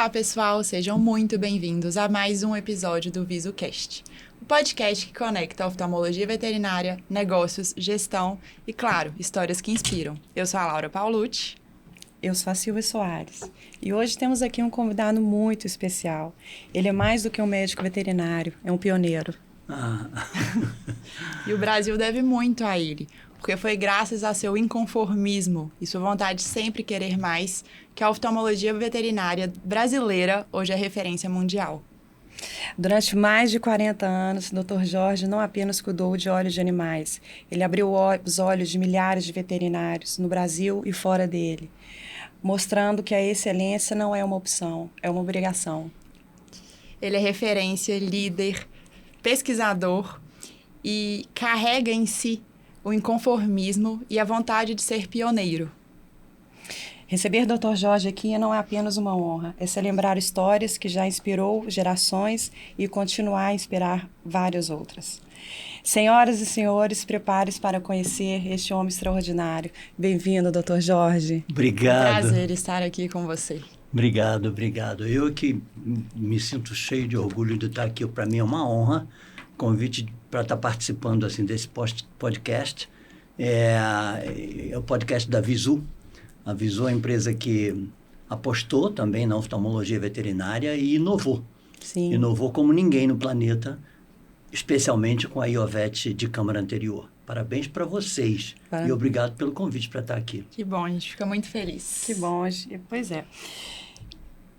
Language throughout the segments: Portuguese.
Olá, pessoal, sejam muito bem-vindos a mais um episódio do VisuCast, o podcast que conecta oftalmologia veterinária, negócios, gestão e, claro, histórias que inspiram. Eu sou a Laura Paulucci. Eu sou a Silvia Soares e hoje temos aqui um convidado muito especial. Ele é mais do que um médico veterinário, é um pioneiro. E o Brasil deve muito a ele, porque foi graças a seu inconformismo e sua vontade de sempre querer mais que a oftalmologia veterinária brasileira hoje é referência mundial. Durante mais de 40 anos, o Dr. Jorge não apenas cuidou de olhos de animais, ele abriu os olhos de milhares de veterinários no Brasil e fora dele, mostrando que a excelência não é uma opção, é uma obrigação. Ele é referência, líder, pesquisador e carrega em si o inconformismo e a vontade de ser pioneiro. Receber Dr. Jorge aqui não é apenas uma honra, é celebrar histórias que já inspirou gerações e continuar a inspirar várias outras. Senhoras e senhores, prepare-se para conhecer este homem extraordinário. Bem-vindo, Dr. Jorge. Obrigado. É um prazer estar aqui com você. Obrigado. Eu que me sinto cheio de orgulho de estar aqui. Para mim é uma honra. Convite para estar participando assim, desse podcast. É o podcast da Visu. A Visu é a empresa que apostou também na oftalmologia veterinária e inovou. Sim. Inovou como ninguém no planeta, especialmente com a Iovet de Câmara Anterior. Parabéns para vocês. E obrigado pelo convite para estar aqui. Que bom, a gente fica muito feliz. Que bom, pois é.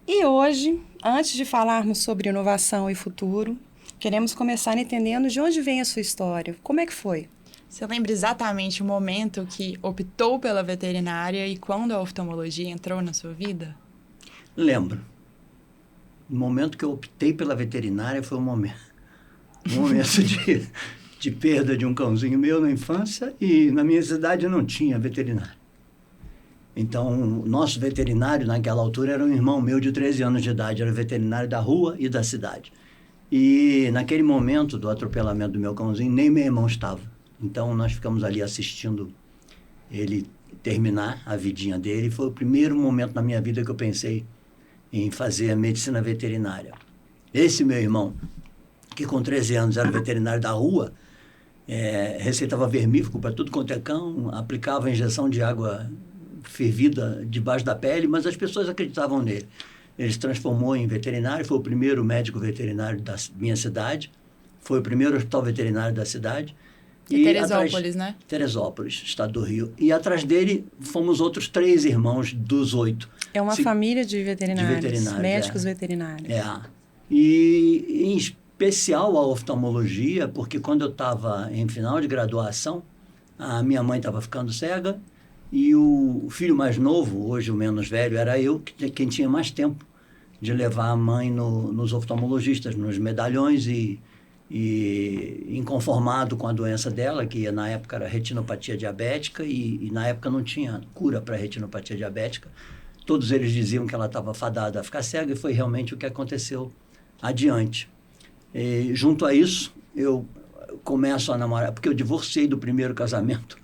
E hoje, antes de falarmos sobre inovação e futuro, queremos começar entendendo de onde vem a sua história. Como é que foi? Você lembra exatamente o momento que optou pela veterinária e quando a oftalmologia entrou na sua vida? Lembro. O momento que eu optei pela veterinária foi um momento de perda de um cãozinho meu na infância e na minha cidade não tinha veterinário. Então, o nosso veterinário naquela altura era um irmão meu de 13 anos de idade, era veterinário da rua e da cidade. E naquele momento do atropelamento do meu cãozinho, nem meu irmão estava. Então, nós ficamos ali assistindo ele terminar a vidinha dele. Foi o primeiro momento na minha vida que eu pensei em fazer a medicina veterinária. Esse meu irmão, que com 13 anos era veterinário da rua, receitava vermífugo para tudo quanto é cão, aplicava injeção de água fervida debaixo da pele, mas as pessoas acreditavam nele. Ele se transformou em veterinário, foi o primeiro médico veterinário da minha cidade, foi o primeiro hospital veterinário da cidade. E Teresópolis, né? Teresópolis, estado do Rio. E atrás dele fomos outros 3 irmãos dos 8. É uma família de veterinários, médicos veterinários. E em especial a oftalmologia, porque quando eu estava em final de graduação, a minha mãe estava ficando cega e o filho mais novo, hoje o menos velho, era eu, quem tinha mais tempo de levar a mãe nos oftalmologistas, nos medalhões e inconformado com a doença dela, que na época era retinopatia diabética e na época não tinha cura para retinopatia diabética. Todos eles diziam que ela estava fadada a ficar cega e foi realmente o que aconteceu adiante. E, junto a isso, eu começo a namorar, porque eu divorciei do primeiro casamento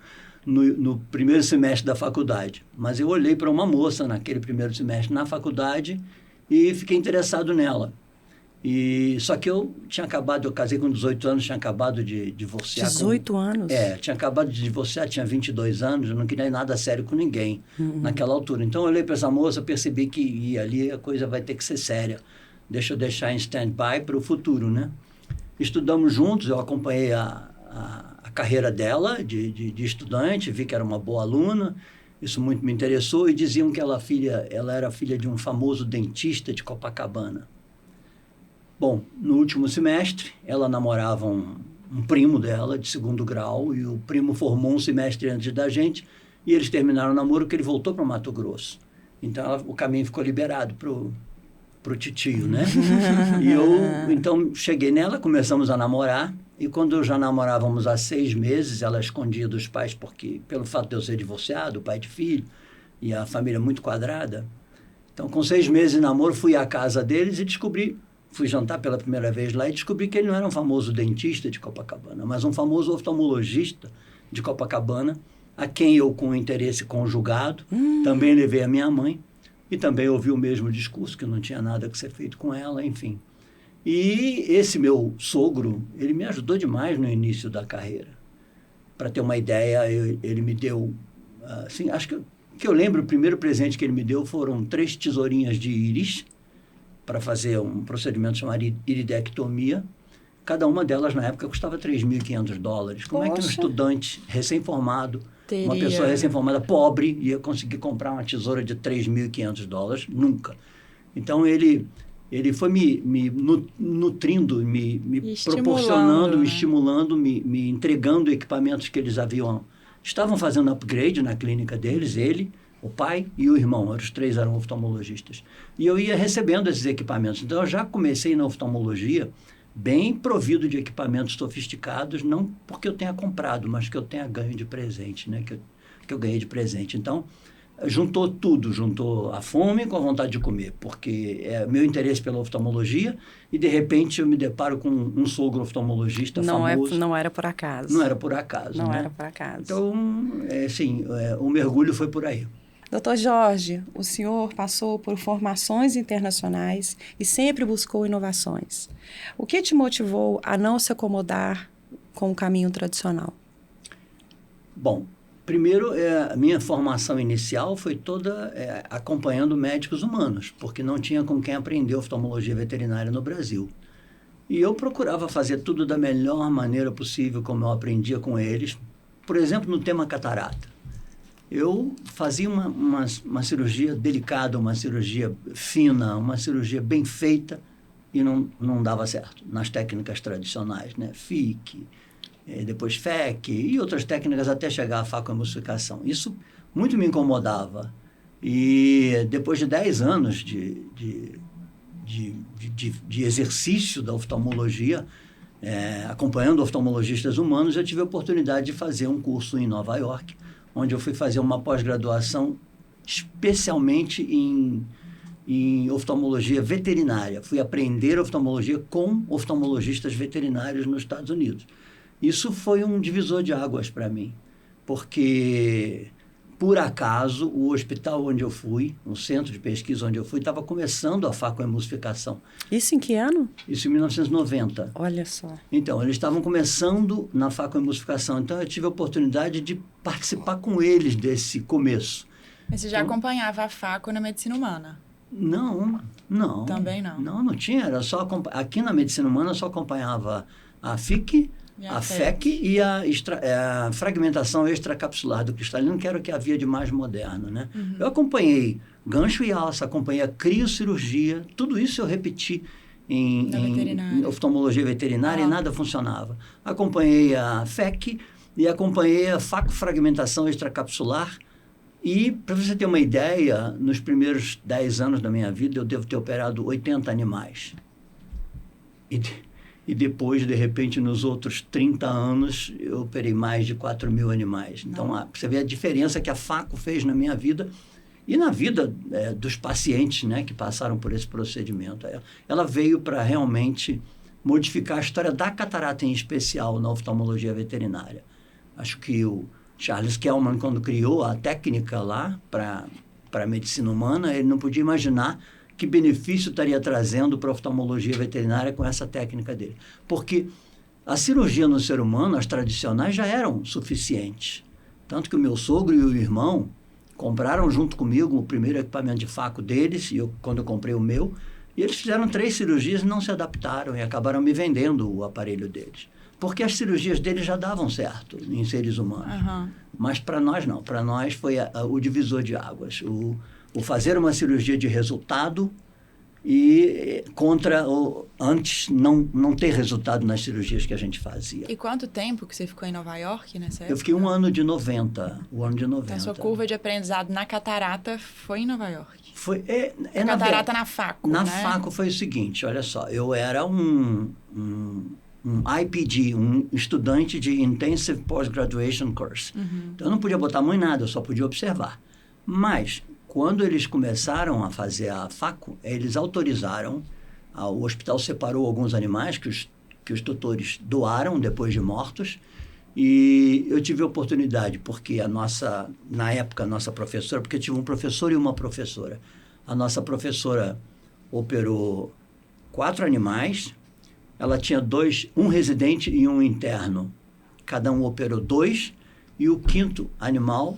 no primeiro semestre da faculdade. Mas eu olhei para uma moça naquele primeiro semestre na faculdade e fiquei interessado nela. Só que eu casei com 18 anos, tinha acabado de divorciar. 18 anos? Tinha acabado de divorciar, tinha 22 anos, eu não queria nada sério com ninguém naquela altura. Então eu olhei para essa moça, percebi que ali a coisa vai ter que ser séria. Deixa eu deixar em stand-by para o futuro, né? Estudamos juntos, eu acompanhei a carreira dela de estudante, vi que era uma boa aluna, isso muito me interessou, e diziam que ela era filha de um famoso dentista de Copacabana. Bom, no último semestre, ela namorava um primo dela, de 2º grau, e o primo formou um semestre antes da gente, e eles terminaram o namoro porque ele voltou para Mato Grosso. Então, o caminho ficou liberado pro titio, né? E eu, então, cheguei nela, começamos a namorar, e quando já namorávamos há 6 meses, ela escondia dos pais, porque pelo fato de eu ser divorciado, pai de filho, e a família muito quadrada. Então, com 6 meses de namoro, fui à casa deles e fui jantar pela primeira vez lá e descobri que ele não era um famoso dentista de Copacabana, mas um famoso oftalmologista de Copacabana, a quem eu, com interesse conjugado, também levei a minha mãe E também ouvi o mesmo discurso, que não tinha nada que ser feito com ela, enfim. E esse meu sogro, ele me ajudou demais no início da carreira. Para ter uma ideia, ele me deu, assim, acho que eu lembro, o primeiro presente que ele me deu foram 3 tesourinhas de íris, para fazer um procedimento chamado iridectomia. Cada uma delas, na época, custava $3.500. Como é que um estudante recém-formado, uma pessoa recém-formada pobre, ia conseguir comprar uma tesoura de $3.500? Nunca. Então, ele foi me nutrindo, me proporcionando, me estimulando, me entregando equipamentos que eles estavam fazendo upgrade na clínica deles, ele, o pai e o irmão, os 3 eram oftalmologistas. E eu ia recebendo esses equipamentos. Então, eu já comecei na oftalmologia bem provido de equipamentos sofisticados, não porque eu tenha comprado, mas que eu tenha ganho de presente, né? Que eu ganhei de presente. Então, juntou tudo, juntou a fome com a vontade de comer, porque é meu interesse pela oftalmologia e, de repente, eu me deparo com um sogro oftalmologista famoso. Não era por acaso. Não era por acaso, Não né? era por acaso. Então, o mergulho foi por aí. Dr. Jorge, o senhor passou por formações internacionais e sempre buscou inovações. O que te motivou a não se acomodar com o caminho tradicional? Bom, primeiro, a minha formação inicial foi toda acompanhando médicos humanos, porque não tinha com quem aprender oftalmologia veterinária no Brasil. E eu procurava fazer tudo da melhor maneira possível, como eu aprendia com eles. Por exemplo, no tema catarata. Eu fazia uma cirurgia delicada, uma cirurgia fina, uma cirurgia bem feita e não dava certo nas técnicas tradicionais, né? FIC, depois FEC e outras técnicas até chegar à facoemulsificação. Isso muito me incomodava. E depois de 10 anos de exercício da oftalmologia, acompanhando oftalmologistas humanos, eu tive a oportunidade de fazer um curso em Nova York, onde eu fui fazer uma pós-graduação especialmente em oftalmologia veterinária. Fui aprender oftalmologia com oftalmologistas veterinários nos Estados Unidos. Isso foi um divisor de águas para mim, porque, por acaso, o hospital onde eu fui, o centro de pesquisa onde eu fui, estava começando a facoemulsificação. Isso em que ano? Isso em 1990. Olha só. Então, eles estavam começando na facoemulsificação. Então, eu tive a oportunidade de participar com eles desse começo. Mas você já acompanhava a faco na medicina humana? Não. Também não? Não tinha. Era só, aqui na medicina humana, eu só acompanhava a FIC, a FEC e a fragmentação extracapsular do cristalino, que era o que havia de mais moderno, né? Uhum. Eu acompanhei gancho e alça, acompanhei a criocirurgia, tudo isso eu repeti em oftalmologia veterinária e nada funcionava. Acompanhei a FEC e acompanhei a facofragmentação extracapsular e, para você ter uma ideia, nos primeiros 10 anos da minha vida, eu devo ter operado 80 animais. E depois, de repente, nos outros 30 anos, eu operei mais de 4.000 animais. Então, você vê a diferença que a faco fez na minha vida e na vida dos pacientes, né, que passaram por esse procedimento. Ela veio para realmente modificar a história da catarata, em especial na oftalmologia veterinária. Acho que o Charles Kellman, quando criou a técnica lá para a medicina humana, ele não podia imaginar que benefício estaria trazendo para a oftalmologia veterinária com essa técnica dele. Porque a cirurgia no ser humano, as tradicionais, já eram suficientes. Tanto que o meu sogro e o irmão compraram junto comigo o primeiro equipamento de faco deles, quando eu comprei o meu, e eles fizeram 3 cirurgias e não se adaptaram e acabaram me vendendo o aparelho deles. Porque as cirurgias deles já davam certo em seres humanos. Uhum. Mas para nós não. Para nós foi o divisor de águas. O fazer uma cirurgia de resultado e antes não ter resultado nas cirurgias que a gente fazia. E quanto tempo que você ficou em Nova York nessa época? Eu fiquei o ano de 90. Então, a sua curva de aprendizado na catarata foi em Nova York? Foi. Catarata na faco, Na né? faco foi o seguinte, olha só, eu era um IPG, um estudante de Intensive Postgraduation Course. Uhum. Então, eu não podia botar a mão em nada, eu só podia observar. Mas, quando eles começaram a fazer a faco, eles autorizaram, o hospital separou alguns animais que os tutores doaram depois de mortos, e eu tive a oportunidade, porque na época, a nossa professora, porque eu tive um professor e uma professora, A nossa professora operou 4 animais, ela tinha um residente e um interno. Cada um operou 2, e o 5º animal,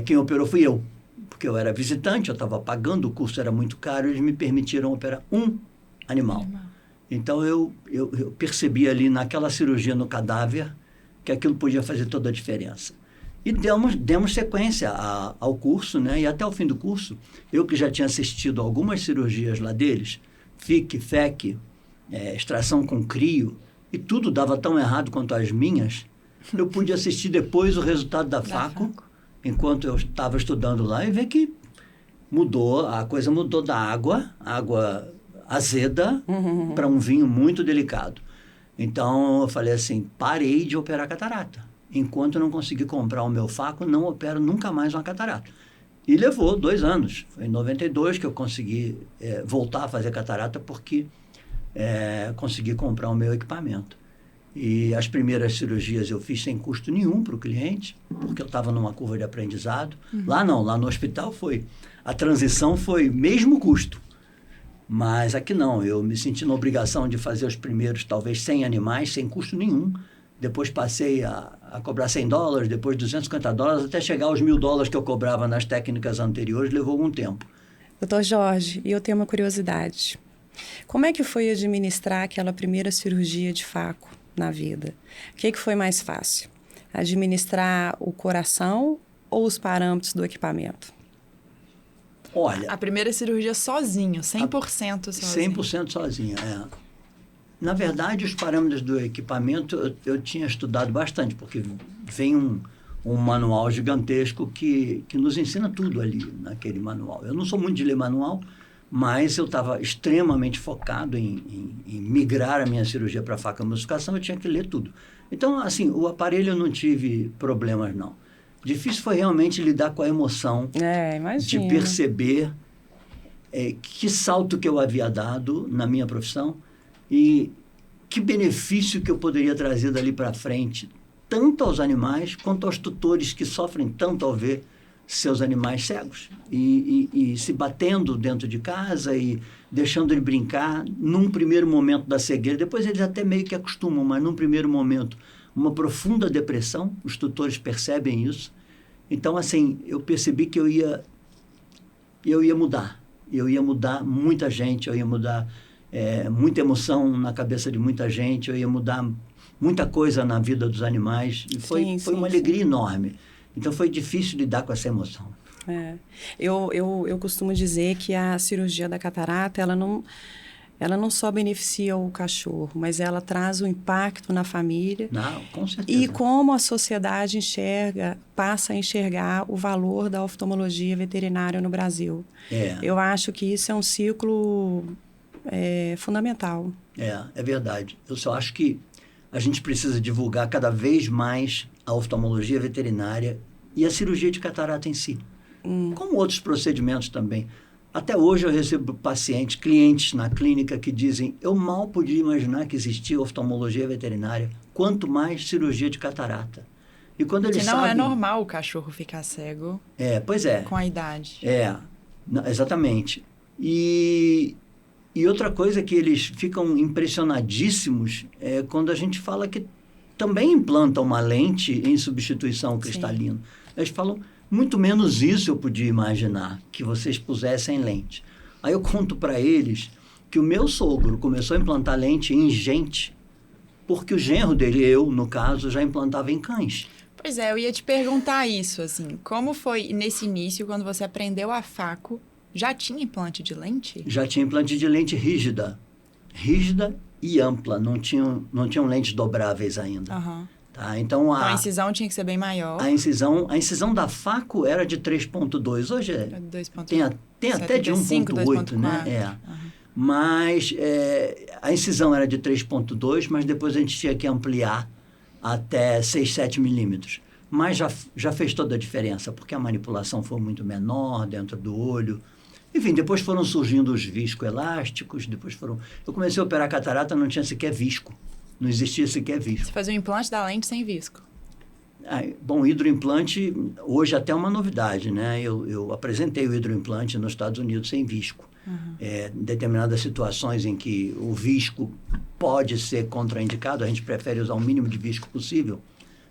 quem operou fui eu, porque eu era visitante, eu estava pagando, o curso era muito caro, eles me permitiram operar um animal. Então, eu percebi ali naquela cirurgia no cadáver que aquilo podia fazer toda a diferença. E demos sequência ao curso, né? E até o fim do curso, eu que já tinha assistido algumas cirurgias lá deles, FIC, FEC, extração com crio, e tudo dava tão errado quanto as minhas, eu pude assistir depois o resultado da FACO, enquanto eu estava estudando lá, e ver que a coisa mudou da água azeda, para um vinho muito delicado. Então, eu falei assim, parei de operar catarata. Enquanto eu não conseguir comprar o meu FACO, não opero nunca mais uma catarata. E levou 2 anos. Foi em 92 que eu consegui voltar a fazer catarata, porque consegui comprar o meu equipamento. E as primeiras cirurgias eu fiz sem custo nenhum para o cliente, porque eu estava numa curva de aprendizado. Lá não, lá no hospital a transição foi mesmo custo. Mas aqui não, eu me senti na obrigação de fazer os primeiros, talvez 100 animais, sem custo nenhum. Depois passei a cobrar $100, depois $250, até chegar aos $1.000 que eu cobrava nas técnicas anteriores, levou algum tempo. Doutor Jorge, eu tenho uma curiosidade. Como é que foi administrar aquela primeira cirurgia de FACO na vida? O que foi mais fácil? Administrar o coração ou os parâmetros do equipamento? Olha... A primeira cirurgia sozinho, 100% sozinho. 100% sozinho, Na verdade, os parâmetros do equipamento eu tinha estudado bastante, porque vem um manual gigantesco que nos ensina tudo ali naquele manual. Eu não sou muito de ler manual, mas eu estava extremamente focado em migrar a minha cirurgia para faca emulsificação, eu tinha que ler tudo. Então, assim, o aparelho eu não tive problemas, não. Difícil foi realmente lidar com a emoção de perceber que salto que eu havia dado na minha profissão e que benefício que eu poderia trazer dali para frente, tanto aos animais quanto aos tutores que sofrem tanto ao ver seus animais cegos e se batendo dentro de casa e deixando ele brincar num primeiro momento da cegueira. Depois eles até meio que acostumam, mas num primeiro momento uma profunda depressão, os tutores percebem isso. Então, assim, eu percebi que eu ia mudar. Eu ia mudar muita gente, eu ia mudar muita emoção na cabeça de muita gente, eu ia mudar muita coisa na vida dos animais. E foi uma alegria enorme. Então, foi difícil lidar com essa emoção. Eu costumo dizer que a cirurgia da catarata, ela não só beneficia o cachorro, mas ela traz um impacto na família. Não, com certeza. E como a sociedade passa a enxergar o valor da oftalmologia veterinária no Brasil. Eu acho que isso é um ciclo fundamental. É verdade. Eu só acho que a gente precisa divulgar cada vez mais a oftalmologia veterinária e a cirurgia de catarata em si. Como outros procedimentos também. Até hoje eu recebo clientes na clínica que dizem: eu mal podia imaginar que existia oftalmologia veterinária, quanto mais cirurgia de catarata. E quando eles sabem... é normal o cachorro ficar cego. Pois é. Com a idade. Exatamente. E outra coisa que eles ficam impressionadíssimos é quando a gente fala que também implanta uma lente em substituição cristalina. Eles falam: muito menos isso eu podia imaginar, que vocês pusessem lente. Aí eu conto para eles que o meu sogro começou a implantar lente em gente, porque o genro dele, eu, no caso, já implantava em cães. Pois é, eu ia te perguntar isso, assim, como foi nesse início, quando você aprendeu a FACO, já tinha implante de lente? Já tinha implante de lente rígida e ampla, não tinham lentes dobráveis ainda. Tá? Então a incisão tinha que ser bem maior. A incisão da FACO era de 3.2. Hoje tem até de 1.8, né? Mas a incisão era de 3.2, mas depois a gente tinha que ampliar até 6, 7 milímetros. Mas já fez toda a diferença, porque a manipulação foi muito menor dentro do olho. Enfim, depois foram surgindo os viscoelásticos, eu comecei a operar catarata, não tinha sequer visco. Não existia sequer visco. Você fazia o implante da lente sem visco? Bom, o hidroimplante hoje até é uma novidade, né? Eu apresentei o hidroimplante nos Estados Unidos sem visco. Em determinadas situações em que o visco pode ser contraindicado, a gente prefere usar o mínimo de visco possível.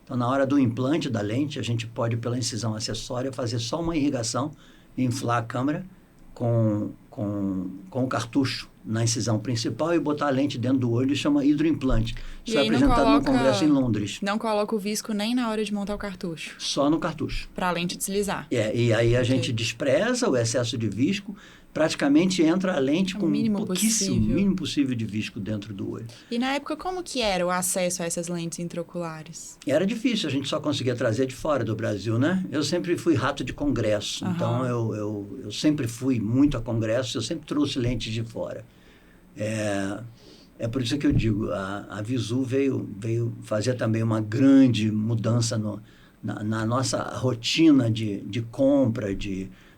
Então, na hora do implante da lente, a gente pode, pela incisão acessória, fazer só uma irrigação, inflar a câmera com o cartucho na incisão principal e botar a lente dentro do olho, chama hidroimplante. Isso é apresentado no congresso em Londres. Não coloca o visco nem na hora de montar o cartucho? Só no cartucho. Para a lente deslizar. E aí a gente despreza o excesso de visco, praticamente entra a lente com mínimo mínimo possível de visco dentro do olho. E na época, como que era o acesso a essas lentes intraoculares? Era difícil, a gente só conseguia trazer de fora do Brasil, né? Eu sempre fui rato de congresso, então eu sempre fui muito a congresso, eu sempre trouxe lentes de fora. É por isso que eu digo, a Visu veio fazer também uma grande mudança na nossa rotina de compra,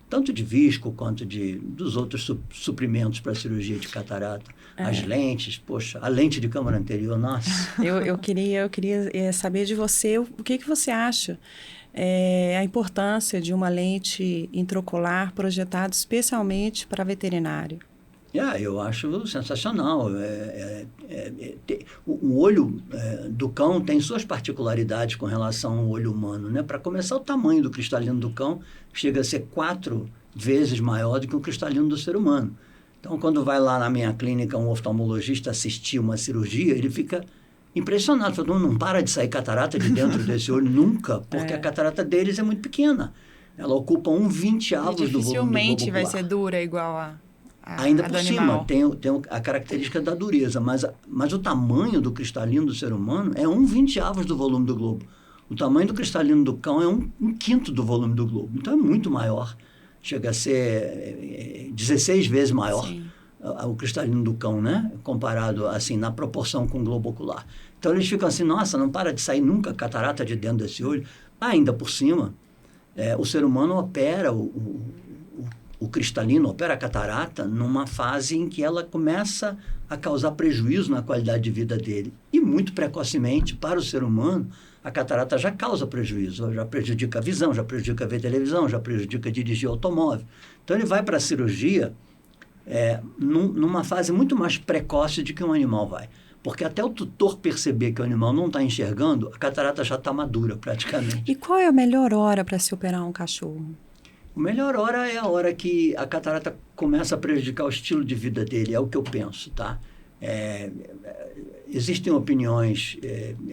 tanto de visco quanto dos outros suprimentos para a cirurgia de catarata. As lentes, poxa, a lente de câmara anterior, nossa. Eu queria saber de você o que você acha a importância de uma lente intraocular projetada especialmente para veterinário. Eu acho sensacional. O olho do cão tem suas particularidades com relação ao olho humano, né? Para começar, o tamanho do cristalino do cão chega a ser 4 vezes maior do que o cristalino do ser humano. Então, quando vai lá na minha clínica um oftalmologista assistir uma cirurgia, ele fica impressionado. Fala, não para de sair catarata de dentro desse olho nunca, porque a catarata deles é muito pequena. Ela ocupa 1/20 do volume do globo ocular. Dificilmente vai ser dura igual ainda por cima, tem a característica da dureza, mas o tamanho do cristalino do ser humano é 1/20 do volume do globo. O tamanho do cristalino do cão é 1/5 do volume do globo. Então, é muito maior. Chega a ser 16 vezes maior o cristalino do cão, né? Comparado, assim, na proporção com o globo ocular. Então, eles ficam assim, nossa, não para de sair nunca catarata de dentro desse olho. Ainda por cima, o ser humano opera o cristalino, opera a catarata numa fase em que ela começa a causar prejuízo na qualidade de vida dele. E muito precocemente, para o ser humano, a catarata já causa prejuízo, já prejudica a visão, já prejudica ver televisão, já prejudica dirigir automóvel. Então, ele vai para a cirurgia numa fase muito mais precoce de que um animal vai. Porque até o tutor perceber que o animal não está enxergando, a catarata já está madura praticamente. E qual é a melhor hora para se operar um cachorro? A melhor hora é a hora que a catarata começa a prejudicar o estilo de vida dele, é o que eu penso, tá? Existem opiniões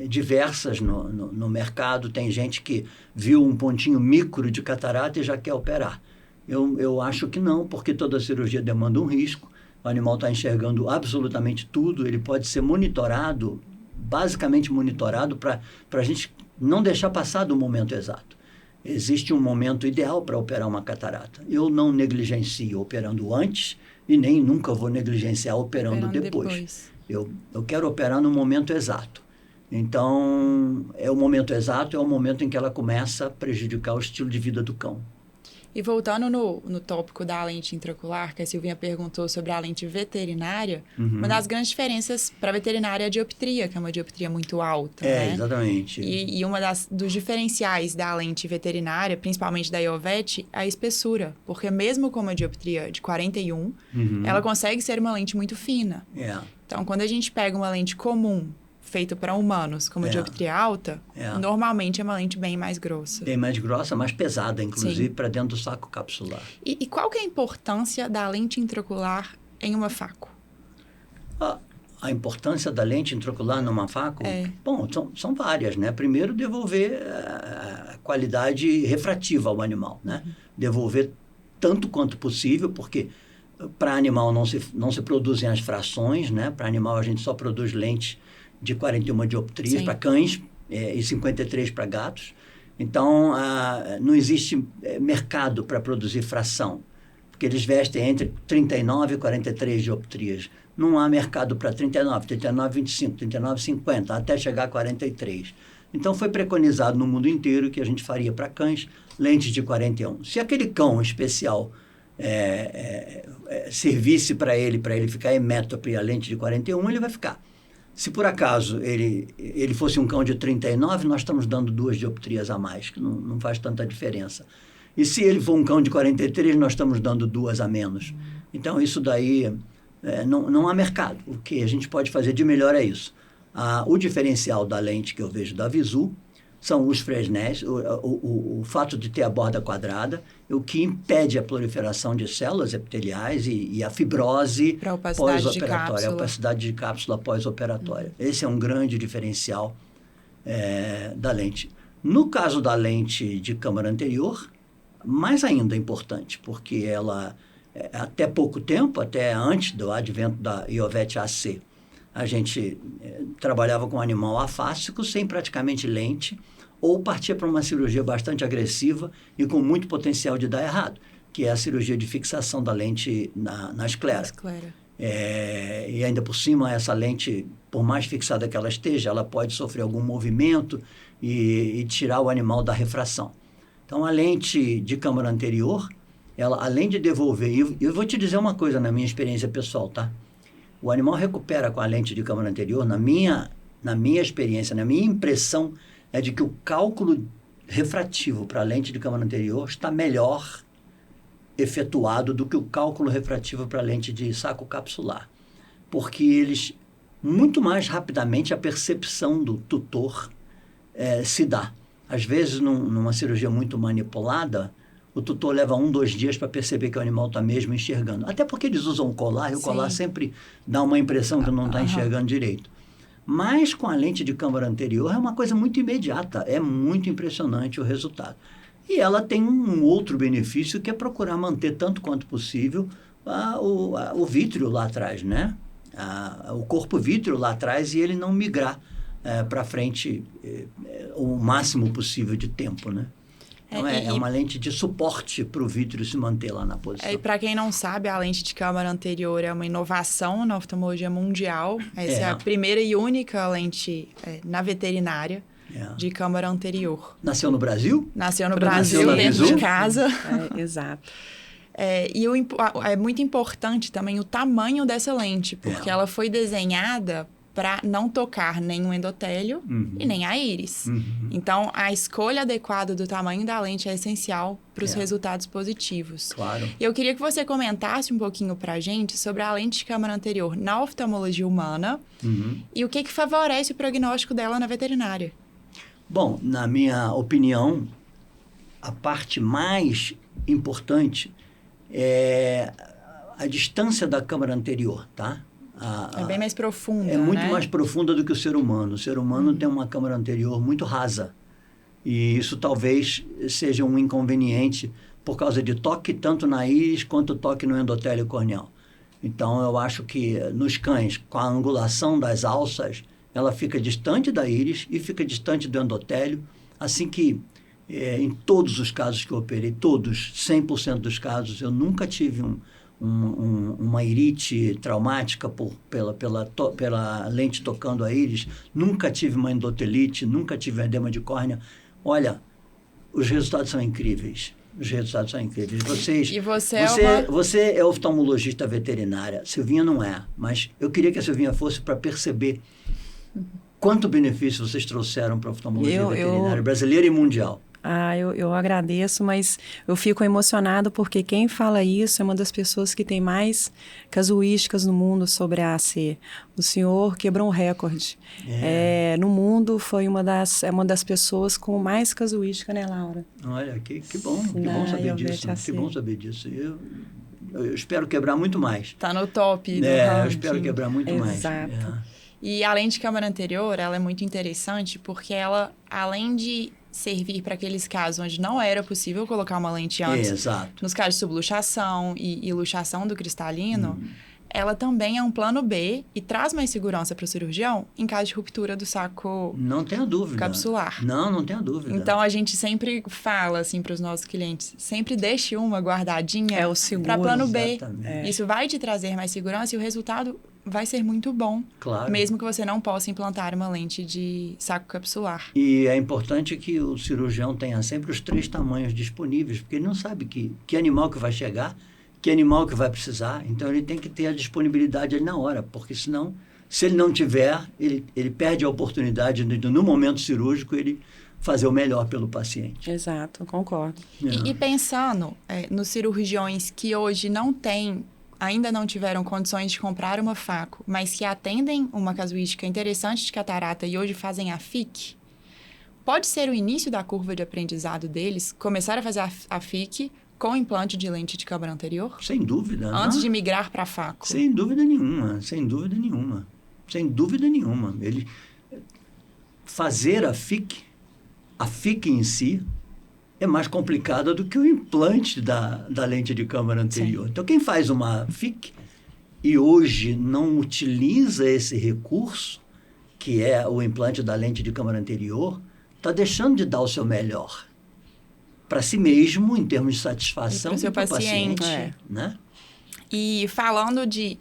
diversas no mercado, tem gente que viu um pontinho micro de catarata e já quer operar. Eu acho que não, porque toda cirurgia demanda um risco, o animal está enxergando absolutamente tudo, ele pode ser monitorado, basicamente monitorado, para a gente não deixar passar do momento exato. Existe um momento ideal para operar uma catarata. Eu não negligencio operando antes e nem nunca vou negligenciar operando depois. Eu quero operar no momento exato. Então, o momento exato é o momento em que ela começa a prejudicar o estilo de vida do cão. E voltando no tópico da lente intraocular, que a Silvinha perguntou sobre a lente veterinária, uma das grandes diferenças para a veterinária é a dioptria, que é uma dioptria muito alta, né? Exatamente. E dos diferenciais da lente veterinária, principalmente da Iovete, é a espessura, porque mesmo com uma dioptria de 41, ela consegue ser uma lente muito fina. Então, quando a gente pega uma lente comum, feito para humanos, como dioptria alta, normalmente é uma lente bem mais grossa. Bem mais grossa, mais pesada, inclusive, para dentro do saco capsular. E qual que é a importância da lente intraocular em uma faco? A importância da lente intraocular numa faco? Bom, são várias, né? Primeiro, devolver a qualidade refrativa ao animal, né? Devolver tanto quanto possível, porque para animal não se produzem as frações, né? Para animal a gente só produz lentes de 41 dioptrias para cães e 53 para gatos. Então, não existe mercado para produzir fração, porque eles vestem entre 39 e 43 dioptrias. Não há mercado para 39, 25, 39, 50, até chegar a 43. Então, foi preconizado no mundo inteiro que a gente faria para cães lentes de 41. Se aquele cão especial servisse para ele ficar emétrope a lente de 41, ele vai ficar. Se por acaso ele fosse um cão de 39, nós estamos dando 2 dioptrias a mais, que não faz tanta diferença. E se ele for um cão de 43, nós estamos dando 2 a menos. Então, isso daí não há mercado. O que a gente pode fazer de melhor é isso. O diferencial da lente que eu vejo da Visu são os Fresnels, o fato de ter a borda quadrada, o que impede a proliferação de células epiteliais e a fibrose pós-operatória, a opacidade de cápsula pós-operatória. Esse é um grande diferencial da lente. No caso da lente de câmara anterior, mais ainda importante, porque ela, até pouco tempo, até antes do advento da Iovet AC, a gente trabalhava com animal afásico sem praticamente lente, ou partia para uma cirurgia bastante agressiva e com muito potencial de dar errado, que é a cirurgia de fixação da lente na esclera. E ainda por cima, essa lente, por mais fixada que ela esteja, ela pode sofrer algum movimento e tirar o animal da refração. Então, a lente de câmara anterior, ela, além de devolver... E eu vou te dizer uma coisa na minha experiência pessoal, tá? O animal recupera com a lente de câmara anterior, na minha experiência, na minha impressão, é de que o cálculo refrativo para a lente de câmara anterior está melhor efetuado do que o cálculo refrativo para a lente de saco capsular. Porque eles, muito mais rapidamente, a percepção do tutor se dá. Às vezes, numa cirurgia muito manipulada, o tutor leva 1-2 dias para perceber que o animal está mesmo enxergando. Até porque eles usam um colar, e o colar sempre dá uma impressão que não está enxergando direito. Mas com a lente de câmara anterior é uma coisa muito imediata, é muito impressionante o resultado. E ela tem um outro benefício, que é procurar manter tanto quanto possível o vítreo lá atrás, né? O corpo vítreo lá atrás, e ele não migrar para frente o máximo possível de tempo, né? Então, é uma lente de suporte para o vítreo se manter lá na posição. E para quem não sabe, a lente de câmara anterior é uma inovação na oftalmologia mundial. Essa é a primeira e única lente na veterinária de câmara anterior. Nasceu no Brasil? Nasceu no Brasil, dentro de casa. Exato. E é muito importante também o tamanho dessa lente, porque ela foi desenhada para não tocar nem o endotélio e nem a íris. Então, a escolha adequada do tamanho da lente é essencial para os resultados positivos. Claro. E eu queria que você comentasse um pouquinho para a gente sobre a lente de câmara anterior na oftalmologia humana e o que favorece o prognóstico dela na veterinária. Bom, na minha opinião, a parte mais importante é a distância da câmara anterior, tá? É bem mais profunda, É muito mais profunda do que o ser humano. O ser humano tem uma câmara anterior muito rasa. E isso talvez seja um inconveniente por causa de toque tanto na íris quanto toque no endotélio corneal. Então, eu acho que nos cães, com a angulação das alças, ela fica distante da íris e fica distante do endotélio. Assim que, em todos os casos que eu operei, todos, 100% dos casos, eu nunca tive uma irite traumática pela lente tocando a íris, nunca tive uma endotelite, nunca tive edema de córnea. Olha, os resultados são incríveis. Os resultados são incríveis. Você é oftalmologista veterinária, Silvinha não é, mas eu queria que a Silvinha fosse para perceber quanto benefício vocês trouxeram para a oftalmologia veterinária brasileira e mundial. Eu agradeço, mas eu fico emocionado porque quem fala isso é uma das pessoas que tem mais casuísticas no mundo sobre a AC. O senhor quebrou um recorde. No mundo foi uma das pessoas com mais casuística, né, Laura? Olha, que bom saber disso. Que bom saber disso. Eu espero quebrar muito mais. Está no top. Eu espero quebrar muito mais. Exato. E a lente de câmara anterior, ela é muito interessante porque ela, além de servir para aqueles casos onde não era possível colocar uma lente antes, exato, nos casos de subluxação e luxação do cristalino, ela também é um plano B e traz mais segurança para o cirurgião em caso de ruptura do saco não tenha dúvida. capsular. Não tenha dúvida. Então, a gente sempre fala assim para os nossos clientes, sempre deixe uma guardadinha para plano B. Isso vai te trazer mais segurança e o resultado vai ser muito bom, claro, mesmo que você não possa implantar uma lente de saco capsular. E é importante que o cirurgião tenha sempre os 3 tamanhos disponíveis, porque ele não sabe que animal que vai chegar, que animal que vai precisar. Então, ele tem que ter a disponibilidade ali na hora, porque senão Se ele não tiver, ele perde a oportunidade de, no momento cirúrgico, ele fazer o melhor pelo paciente. Exato, concordo. E pensando nos cirurgiões que hoje ainda não tiveram condições de comprar uma faco, mas que atendem uma casuística interessante de catarata e hoje fazem a FIC, pode ser o início da curva de aprendizado deles começar a fazer a FIC com implante de lente de câmara anterior? Sem dúvida. Antes de migrar para a faco? Sem dúvida nenhuma, sem dúvida nenhuma. Sem dúvida nenhuma. Ele fazer a FIC em si é mais complicada do que o implante da lente de câmara anterior. Sim. Então, quem faz uma FIC e hoje não utiliza esse recurso, que é o implante da lente de câmara anterior, está deixando de dar o seu melhor para si mesmo, em termos de satisfação, e para o seu paciente. Né? E falando de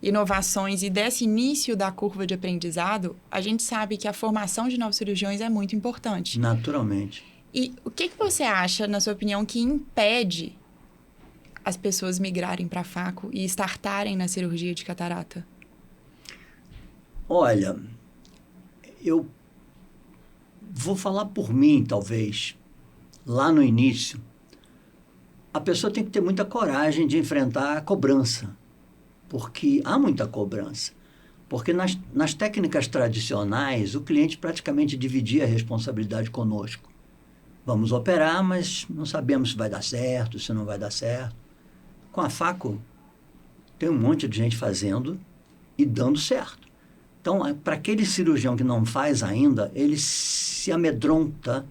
inovações e desse início da curva de aprendizado, a gente sabe que a formação de novos cirurgiões é muito importante. Naturalmente. E o que você acha, na sua opinião, que impede as pessoas migrarem para a faco e startarem na cirurgia de catarata? Olha, eu vou falar por mim, talvez. Lá no início, a pessoa tem que ter muita coragem de enfrentar a cobrança, porque há muita cobrança. Porque nas técnicas tradicionais, o cliente praticamente dividia a responsabilidade conosco. Vamos operar, mas não sabemos se vai dar certo, se não vai dar certo. Com a faco, tem um monte de gente fazendo e dando certo. Então, para aquele cirurgião que não faz ainda, ele se amedronta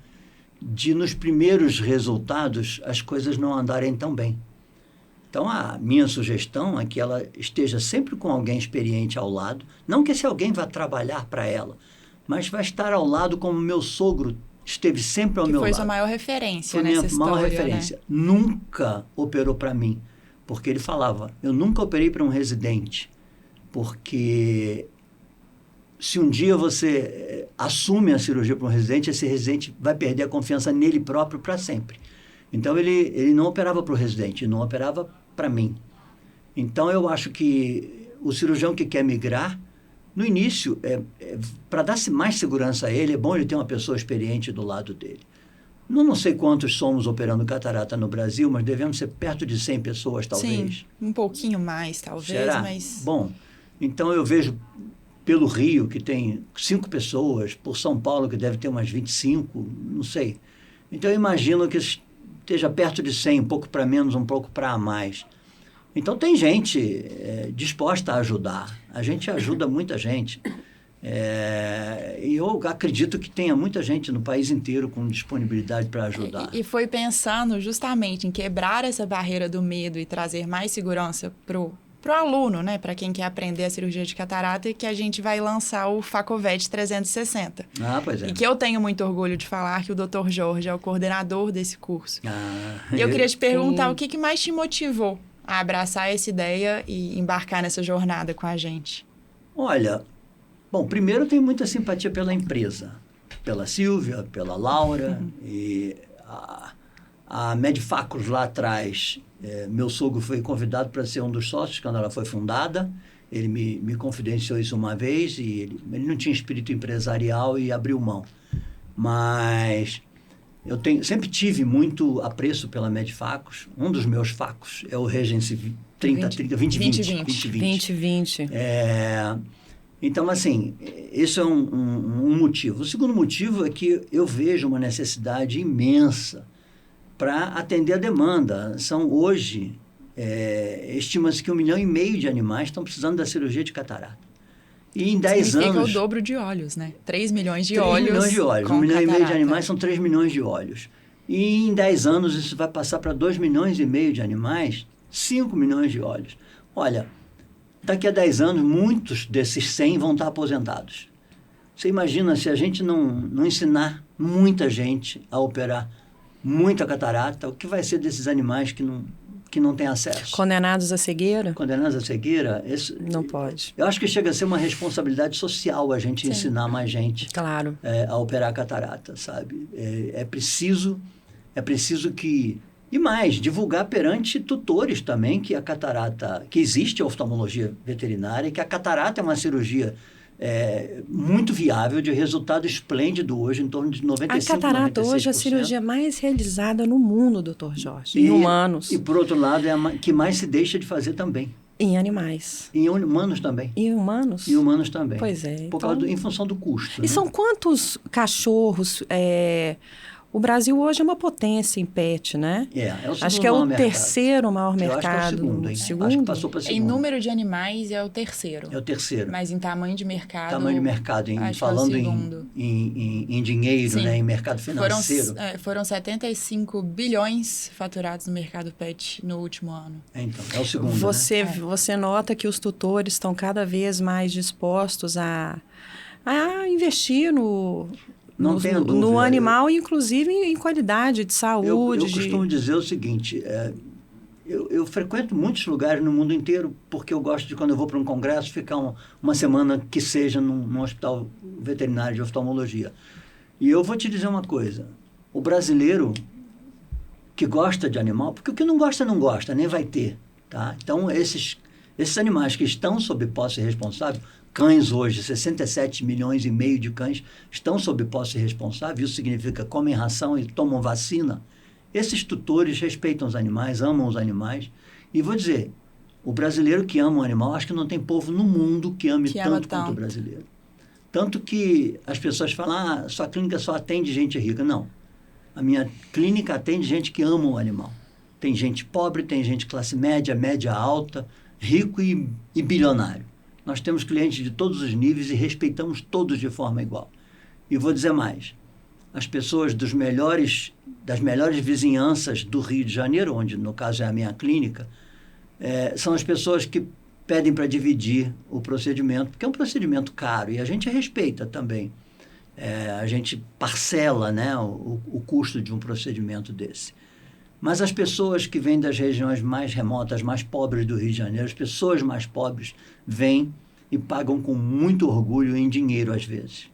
de, nos primeiros resultados, as coisas não andarem tão bem. Então, a minha sugestão é que ela esteja sempre com alguém experiente ao lado. Não que esse alguém vá trabalhar para ela, mas vai estar ao lado como meu sogro esteve sempre ao meu lado. Que foi sua maior referência foi nessa minha história, maior referência. Né? Nunca operou para mim, porque ele falava, eu nunca operei para um residente, porque se um dia você assume a cirurgia para um residente, esse residente vai perder a confiança nele próprio para sempre. Então, ele não operava para o residente, não operava para mim. Então, eu acho que o cirurgião que quer migrar, no início, para dar mais segurança a ele, é bom ele ter uma pessoa experiente do lado dele. Não sei quantos somos operando catarata no Brasil, mas devemos ser perto de 100 pessoas, talvez. Sim, um pouquinho mais, talvez. Será? Mas... Bom, então eu vejo pelo Rio, que tem 5 pessoas, por São Paulo, que deve ter umas 25, não sei. Então, eu imagino que esteja perto de 100, um pouco para menos, um pouco para mais. Então, tem gente disposta a ajudar. A gente ajuda muita gente. E eu acredito que tenha muita gente no país inteiro com disponibilidade para ajudar. E foi pensando justamente em quebrar essa barreira do medo e trazer mais segurança pro aluno, né, para quem quer aprender a cirurgia de catarata, e que a gente vai lançar o Facovet 360. Ah, pois é. E que eu tenho muito orgulho de falar que o Dr. Jorge é o coordenador desse curso. E eu queria te perguntar, o que mais te motivou a abraçar essa ideia e embarcar nessa jornada com a gente? Olha, bom, primeiro eu tenho muita simpatia pela empresa, pela Silvia, pela Laura, e a Medfacos lá atrás, meu sogro foi convidado para ser um dos sócios quando ela foi fundada. Ele me confidenciou isso uma vez e ele não tinha espírito empresarial e abriu mão. Mas eu sempre tive muito apreço pela Medfacos. Um dos meus facos é o Regency 2020. Então, assim, esse é um motivo. O segundo motivo é que eu vejo uma necessidade imensa para atender a demanda. Hoje, estima-se que 1,5 milhão de animais estão precisando da cirurgia de catarata. E em 10 anos... Significa o dobro de olhos, né? 3 milhões de olhos. 3 milhões de olhos. 1,5 milhão de animais são 3 milhões de olhos. E em 10 anos isso vai passar para 2,5 milhões de animais, 5 milhões de olhos. Olha, daqui a 10 anos, muitos desses 100 vão estar aposentados. Você imagina se a gente não ensinar muita gente a operar muita catarata, o que vai ser desses animais que não têm acesso? Condenados à cegueira? Condenados à cegueira? Não pode. Eu acho que chega a ser uma responsabilidade social a gente ensinar mais gente a operar catarata, sabe? É preciso que E mais, divulgar perante tutores também que a catarata, que existe a oftalmologia veterinária, que a catarata é uma cirurgia muito viável, de resultado esplêndido hoje, em torno de 95%. A catarata hoje é a cirurgia mais realizada no mundo, Dr. Jorge, em humanos. E, por outro lado, é a que mais se deixa de fazer também. Em animais. Em humanos também. Em humanos? Em humanos também. Pois é. Em função do custo. E né? são quantos cachorros... O Brasil hoje é uma potência em pet, né? É o segundo acho que é o mercado. terceiro maior mercado. Eu acho que é o segundo, hein? Segundo? Acho que passou para o segundo. Em número de animais é o terceiro. É o terceiro. Mas em tamanho de mercado... Tamanho de mercado, falando em dinheiro, né? Em mercado financeiro. Foram 75 bilhões faturados no mercado pet no último ano. Então, é o segundo, Você nota que os tutores estão cada vez mais dispostos a investir no animal, inclusive em qualidade de saúde. Eu costumo dizer o seguinte, eu frequento muitos lugares no mundo inteiro porque eu gosto de, quando eu vou para um congresso, ficar uma semana que seja num hospital veterinário de oftalmologia. E eu vou te dizer uma coisa, o brasileiro que gosta de animal, porque o que não gosta, nem vai ter. Tá? Então, esses animais que estão sob posse responsável, cães hoje, 67 milhões e meio de cães estão sob posse responsável, isso significa comem ração e tomam vacina. Esses tutores respeitam os animais, amam os animais. E vou dizer, o brasileiro que ama o animal, acho que não tem povo no mundo que ame tanto quanto o brasileiro. Tanto que as pessoas falam, sua clínica só atende gente rica. Não, a minha clínica atende gente que ama o animal. Tem gente pobre, tem gente classe média, média alta, rico e bilionário. Nós temos clientes de todos os níveis e respeitamos todos de forma igual. E vou dizer mais, as pessoas das melhores vizinhanças do Rio de Janeiro, onde no caso é a minha clínica, são as pessoas que pedem para dividir o procedimento, porque é um procedimento caro e a gente respeita também. A gente parcela, né, o custo de um procedimento desse. Mas as pessoas que vêm das regiões mais remotas, mais pobres do Rio de Janeiro, as pessoas mais pobres vêm e pagam com muito orgulho em dinheiro, às vezes.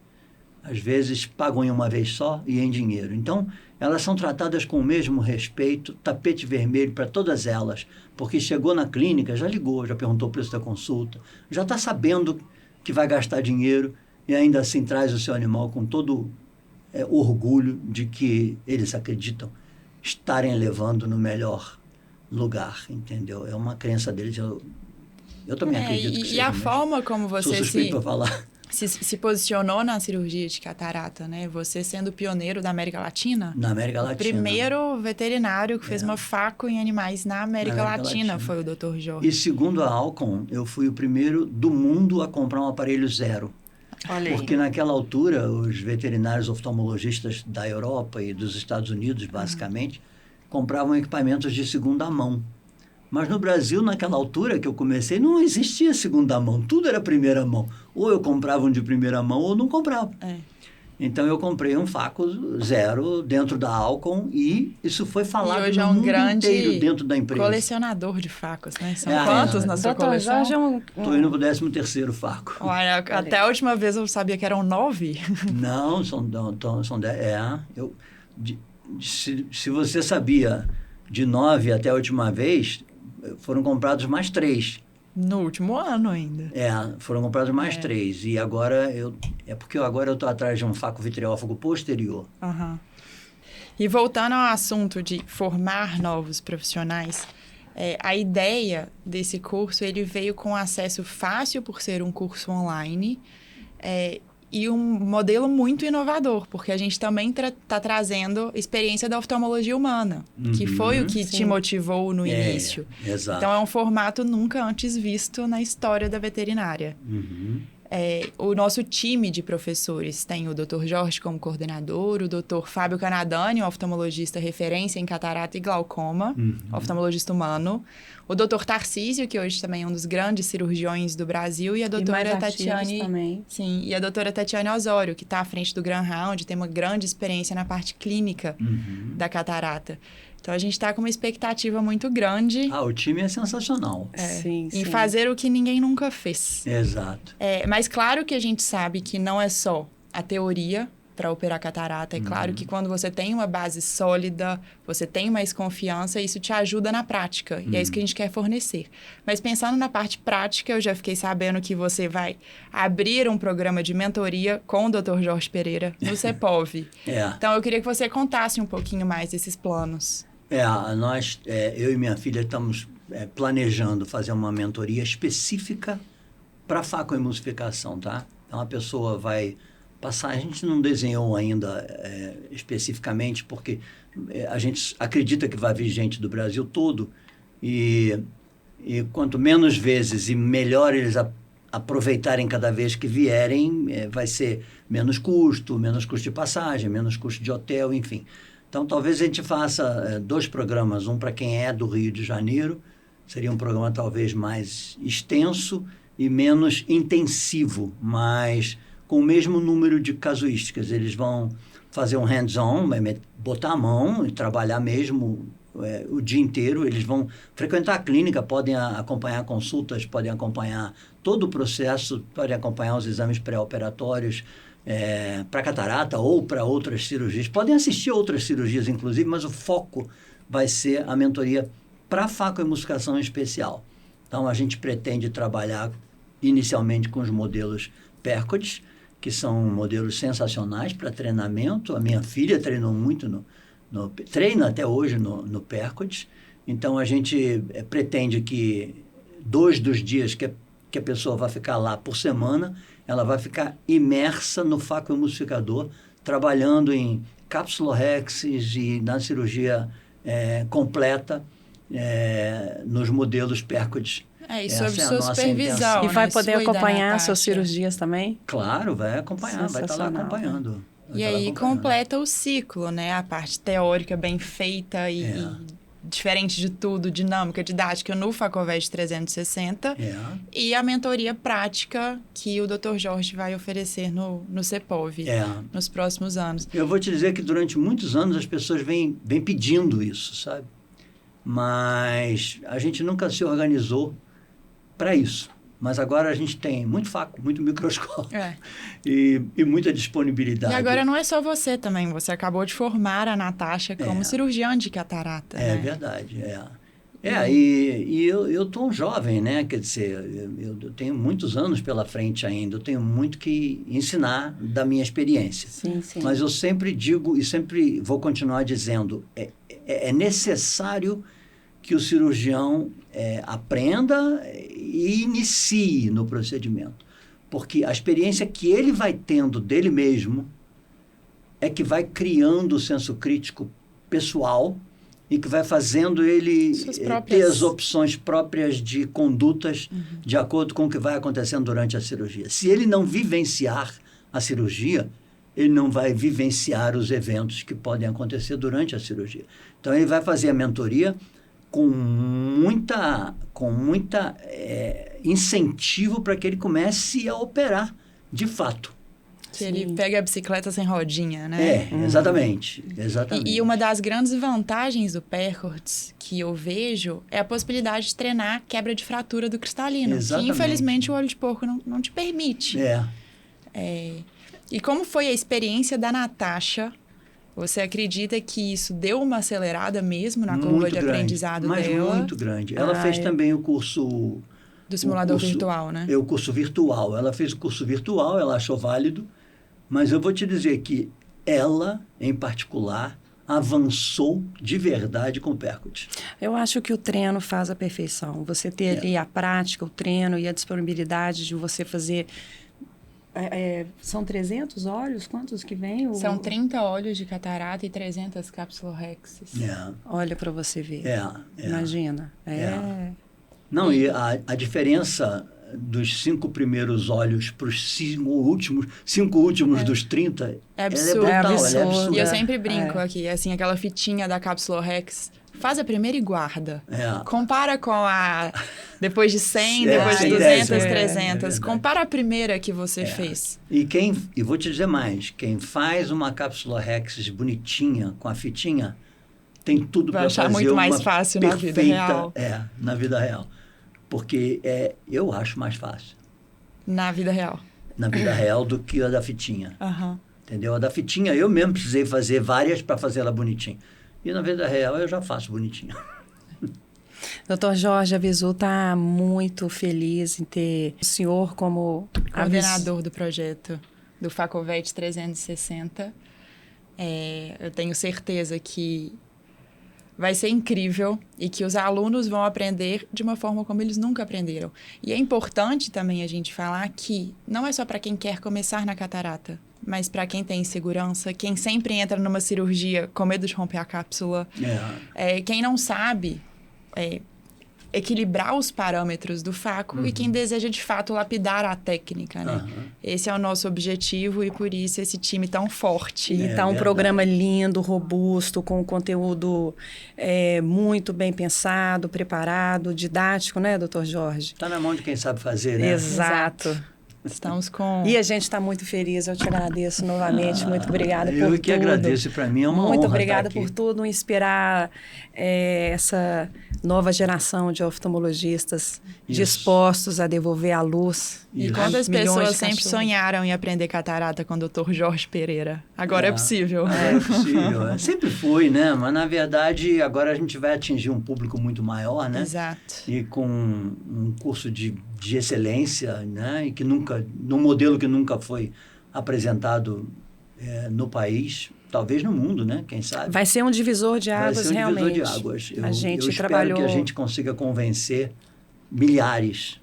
Às vezes pagam em uma vez só e em dinheiro. Então, elas são tratadas com o mesmo respeito, tapete vermelho para todas elas, porque chegou na clínica, já ligou, já perguntou o preço da consulta, já está sabendo que vai gastar dinheiro e ainda assim traz o seu animal com todo orgulho de que eles acreditam estarem levando no melhor lugar, entendeu? É uma crença deles, eu também acredito que seja. E a forma como você se posicionou na cirurgia de catarata, né? Você sendo pioneiro da América Latina. Na América Latina. O primeiro veterinário que fez uma faco em animais na América Latina foi o Dr. Jorge. E segundo a Alcon, eu fui o primeiro do mundo a comprar um aparelho zero. Olha aí. Porque naquela altura, os veterinários oftalmologistas da Europa e dos Estados Unidos, basicamente, compravam equipamentos de segunda mão. Mas no Brasil, naquela altura que eu comecei, não existia segunda mão, tudo era primeira mão. Ou eu comprava um de primeira mão ou não comprava. Então, eu comprei um faco zero dentro da Alcon e isso foi falado hoje no mundo inteiro dentro da empresa. Colecionador de facos, né? São quantos na sua coleção? Estou indo para o 13º faco. Olha, até a última vez eu sabia que eram 9. Não, são 10. Se você sabia de 9 até a última vez, foram comprados mais 3. No último ano ainda. Foram comprados mais 3. E agora, porque agora eu estou atrás de um faco vitriófago posterior. E voltando ao assunto de formar novos profissionais, a ideia desse curso, ele veio com acesso fácil por ser um curso online, e um modelo muito inovador, porque a gente também está trazendo experiência da oftalmologia humana, que foi o que te motivou no início. Exato. Então, é um formato nunca antes visto na história da veterinária. O nosso time de professores tem o Dr. Jorge como coordenador, o Dr. Fábio Canadani, oftalmologista referência em catarata e glaucoma, oftalmologista humano, o Dr. Tarcísio, que hoje também é um dos grandes cirurgiões do Brasil, e a doutora Tatiane também. Sim, e a doutora Tatiane Osório, que está à frente do Graham, tem uma grande experiência na parte clínica da catarata. Então, a gente está com uma expectativa muito grande. O time é sensacional. Em fazer o que ninguém nunca fez. Exato. Mas claro que a gente sabe que não é só a teoria, para operar catarata. É claro que quando você tem uma base sólida, você tem mais confiança, isso te ajuda na prática. E é isso que a gente quer fornecer. Mas pensando na parte prática, eu já fiquei sabendo que você vai abrir um programa de mentoria com o Dr. Jorge Pereira no CEPOV. Então, eu queria que você contasse um pouquinho mais desses planos. Eu e minha filha estamos planejando fazer uma mentoria específica para facoemulsificação, tá? Então, a pessoa vai passar... A gente não desenhou ainda especificamente, porque a gente acredita que vai vir gente do Brasil todo e quanto menos vezes e melhor eles aproveitarem cada vez que vierem, vai ser menos custo de passagem, menos custo de hotel, enfim. Então, talvez a gente faça 2 programas, um para quem é do Rio de Janeiro, seria um programa talvez mais extenso e menos intensivo, mas com o mesmo número de casuísticas. Eles vão fazer um hands-on, botar a mão e trabalhar mesmo o dia inteiro. Eles vão frequentar a clínica, podem acompanhar consultas, podem acompanhar todo o processo, podem acompanhar os exames pré-operatórios para catarata ou para outras cirurgias. Podem assistir outras cirurgias, inclusive, mas o foco vai ser a mentoria para facoemulsificação especial. Então, a gente pretende trabalhar inicialmente com os modelos PERCODES, que são modelos sensacionais para treinamento. A minha filha treinou muito, treina até hoje no PERCODES. Então, a gente pretende que 2 dos dias que a pessoa vai ficar lá por semana, ela vai ficar imersa no facoemulsificador, trabalhando em capsulorhexis e na cirurgia completa nos modelos PERCODES. E sob sua supervisão. E vai poder acompanhar suas cirurgias também? Claro, vai acompanhar, vai estar lá acompanhando. E aí completa o ciclo, né? A parte teórica bem feita e diferente de tudo, dinâmica, didática no Facovest 360. E a mentoria prática que o Dr. Jorge vai oferecer no CEPOV nos próximos anos. Eu vou te dizer que durante muitos anos as pessoas vêm pedindo isso, sabe? Mas a gente nunca se organizou para isso. Mas agora a gente tem muito faco, muito microscópio e muita disponibilidade. E agora não é só você também. Você acabou de formar a Natasha como cirurgiã de catarata. É verdade, E eu estou um jovem, né? Quer dizer, eu tenho muitos anos pela frente ainda. Eu tenho muito que ensinar da minha experiência. Sim. Mas eu sempre digo e sempre vou continuar dizendo, é necessário que o cirurgião aprenda e inicie no procedimento. Porque a experiência que ele vai tendo dele mesmo é que vai criando o senso crítico pessoal e que vai fazendo ele ter as opções próprias de condutas de acordo com o que vai acontecendo durante a cirurgia. Se ele não vivenciar a cirurgia, ele não vai vivenciar os eventos que podem acontecer durante a cirurgia. Então, ele vai fazer a mentoria com muita incentivo para que ele comece a operar de fato. Que ele pega a bicicleta sem rodinha, né? Exatamente. E uma das grandes vantagens do PERCODES que eu vejo é a possibilidade de treinar quebra de fratura do cristalino. Exatamente. Que infelizmente o olho de porco não te permite. E como foi a experiência da Natasha? Você acredita que isso deu uma acelerada mesmo na curva de aprendizado dela? Muito grande. Ela fez também o curso... Do simulador virtual, né? O curso virtual. Ela fez o curso virtual, ela achou válido, mas eu vou te dizer que ela, em particular, avançou de verdade com o PERCODES. Eu acho que o treino faz a perfeição. Você ter ali a prática, o treino e a disponibilidade de você fazer... são 300 óleos? Quantos que vem? São 30 óleos de catarata e 300 capsulorhexis. Olha para você ver. Imagina. Não, e a diferença dos 5 primeiros óleos para os 5 últimos dos 30 é absurdo. Ela é absurda. E eu sempre brinco aqui, assim, aquela fitinha da capsulorhex. Faz a primeira e guarda. Compara com a... Depois de 100, depois de 200, 300. Compara a primeira que você fez. E vou te dizer mais. Quem faz uma cápsula-rexis bonitinha, com a fitinha, tem tudo para fazer muito mais fácil perfeita, na vida real. Na vida real. Porque eu acho mais fácil. Na vida real. Na vida real do que a da fitinha. entendeu? A da fitinha, eu mesmo precisei fazer várias para fazer ela bonitinha. E na vida real, eu já faço bonitinho. Doutor Jorge, a Visu está muito feliz em ter o senhor como coordenador do projeto do Facovete 360. Eu tenho certeza que vai ser incrível e que os alunos vão aprender de uma forma como eles nunca aprenderam. E é importante também a gente falar que não é só para quem quer começar na catarata, mas para quem tem insegurança, quem sempre entra numa cirurgia com medo de romper a cápsula, quem não sabe equilibrar os parâmetros do faco e quem deseja, de fato, lapidar a técnica, né? Esse é o nosso objetivo e, por isso, esse time tão forte. E tá um programa lindo, robusto, com conteúdo muito bem pensado, preparado, didático, né, doutor Jorge? Está na mão de quem sabe fazer, né? Exato. Estamos com... E a gente está muito feliz, eu te agradeço novamente, muito obrigada por tudo. Eu que agradeço, para mim é uma honra muito estar obrigada aqui. por tudo, inspirar essa nova geração de oftalmologistas dispostos a devolver a luz. E quantas pessoas sempre sonharam em aprender catarata com o Dr. Jorge Pereira? Agora é possível. É possível. Sempre foi, né? Mas, na verdade, agora a gente vai atingir um público muito maior, né? Exato. E com um curso de excelência, né? E que nunca, num modelo que nunca foi apresentado no país, talvez no mundo, né? Quem sabe? Vai ser um divisor de águas, realmente. Vai ser um divisor de águas. Eu espero que a gente consiga convencer milhares,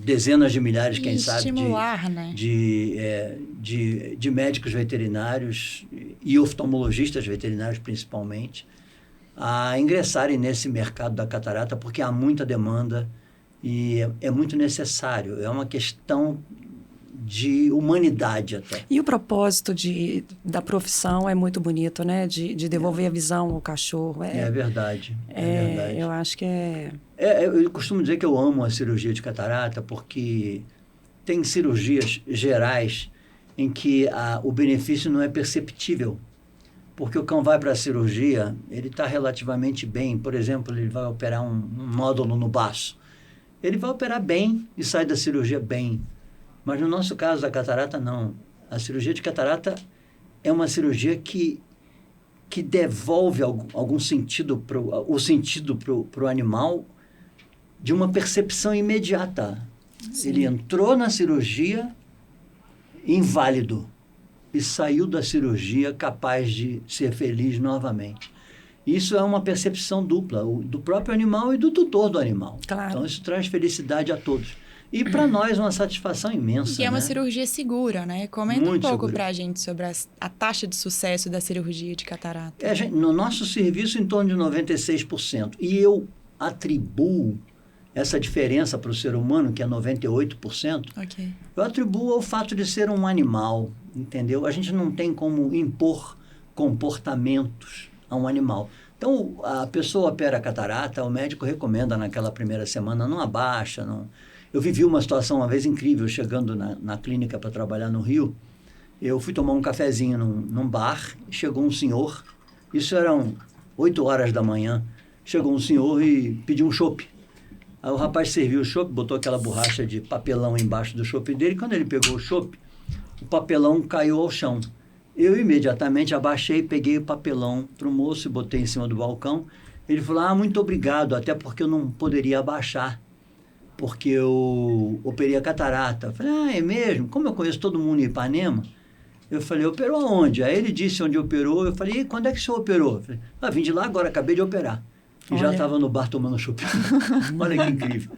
dezenas de milhares, quem sabe, estimular, né? de médicos veterinários e oftalmologistas veterinários, principalmente, a ingressarem nesse mercado da catarata, porque há muita demanda e é muito necessário. É uma questão de humanidade até. E o propósito da profissão é muito bonito, né? De devolver a visão ao cachorro. É verdade. É verdade. Eu acho que eu costumo dizer que eu amo a cirurgia de catarata porque tem cirurgias gerais em que o benefício não é perceptível. Porque o cão vai para a cirurgia, ele está relativamente bem. Por exemplo, ele vai operar um nódulo no baço. Ele vai operar bem e sai da cirurgia bem. Mas no nosso caso da catarata, não. A cirurgia de catarata é uma cirurgia que devolve algum sentido o sentido para o animal de uma percepção imediata. Sim. Ele entrou na cirurgia inválido e saiu da cirurgia capaz de ser feliz novamente. Isso é uma percepção dupla, do próprio animal e do tutor do animal. Claro. Então, isso traz felicidade a todos. E para nós uma satisfação imensa. E é uma né? cirurgia segura, né? Comenta Muito um pouco segura. para a gente sobre a taxa de sucesso da cirurgia de catarata. No nosso serviço, em torno de 96%. E eu atribuo essa diferença para o ser humano, que é 98%, Okay. eu atribuo ao fato de ser um animal, entendeu? A gente não tem como impor comportamentos a um animal. Então, a pessoa opera a catarata, o médico recomenda naquela primeira semana, não abaixa, não... Eu vivi uma situação uma vez incrível, chegando na clínica para trabalhar no Rio. Eu fui tomar um cafezinho num bar, chegou um senhor, isso eram 8 horas da manhã, chegou um senhor e pediu um chopp. Aí o rapaz serviu o chopp, botou aquela borracha de papelão embaixo do chopp dele, quando ele pegou o chopp, o papelão caiu ao chão. Eu imediatamente abaixei, peguei o papelão para o moço e botei em cima do balcão. Ele falou, muito obrigado, até porque eu não poderia abaixar, porque eu operei a catarata. Eu falei, é mesmo? Como eu conheço todo mundo em Ipanema? Eu falei, operou aonde? Aí ele disse onde operou. Eu falei, quando é que o senhor operou? Eu falei, vim de lá agora, acabei de operar. E já estava no bar tomando chopp. Olha que incrível.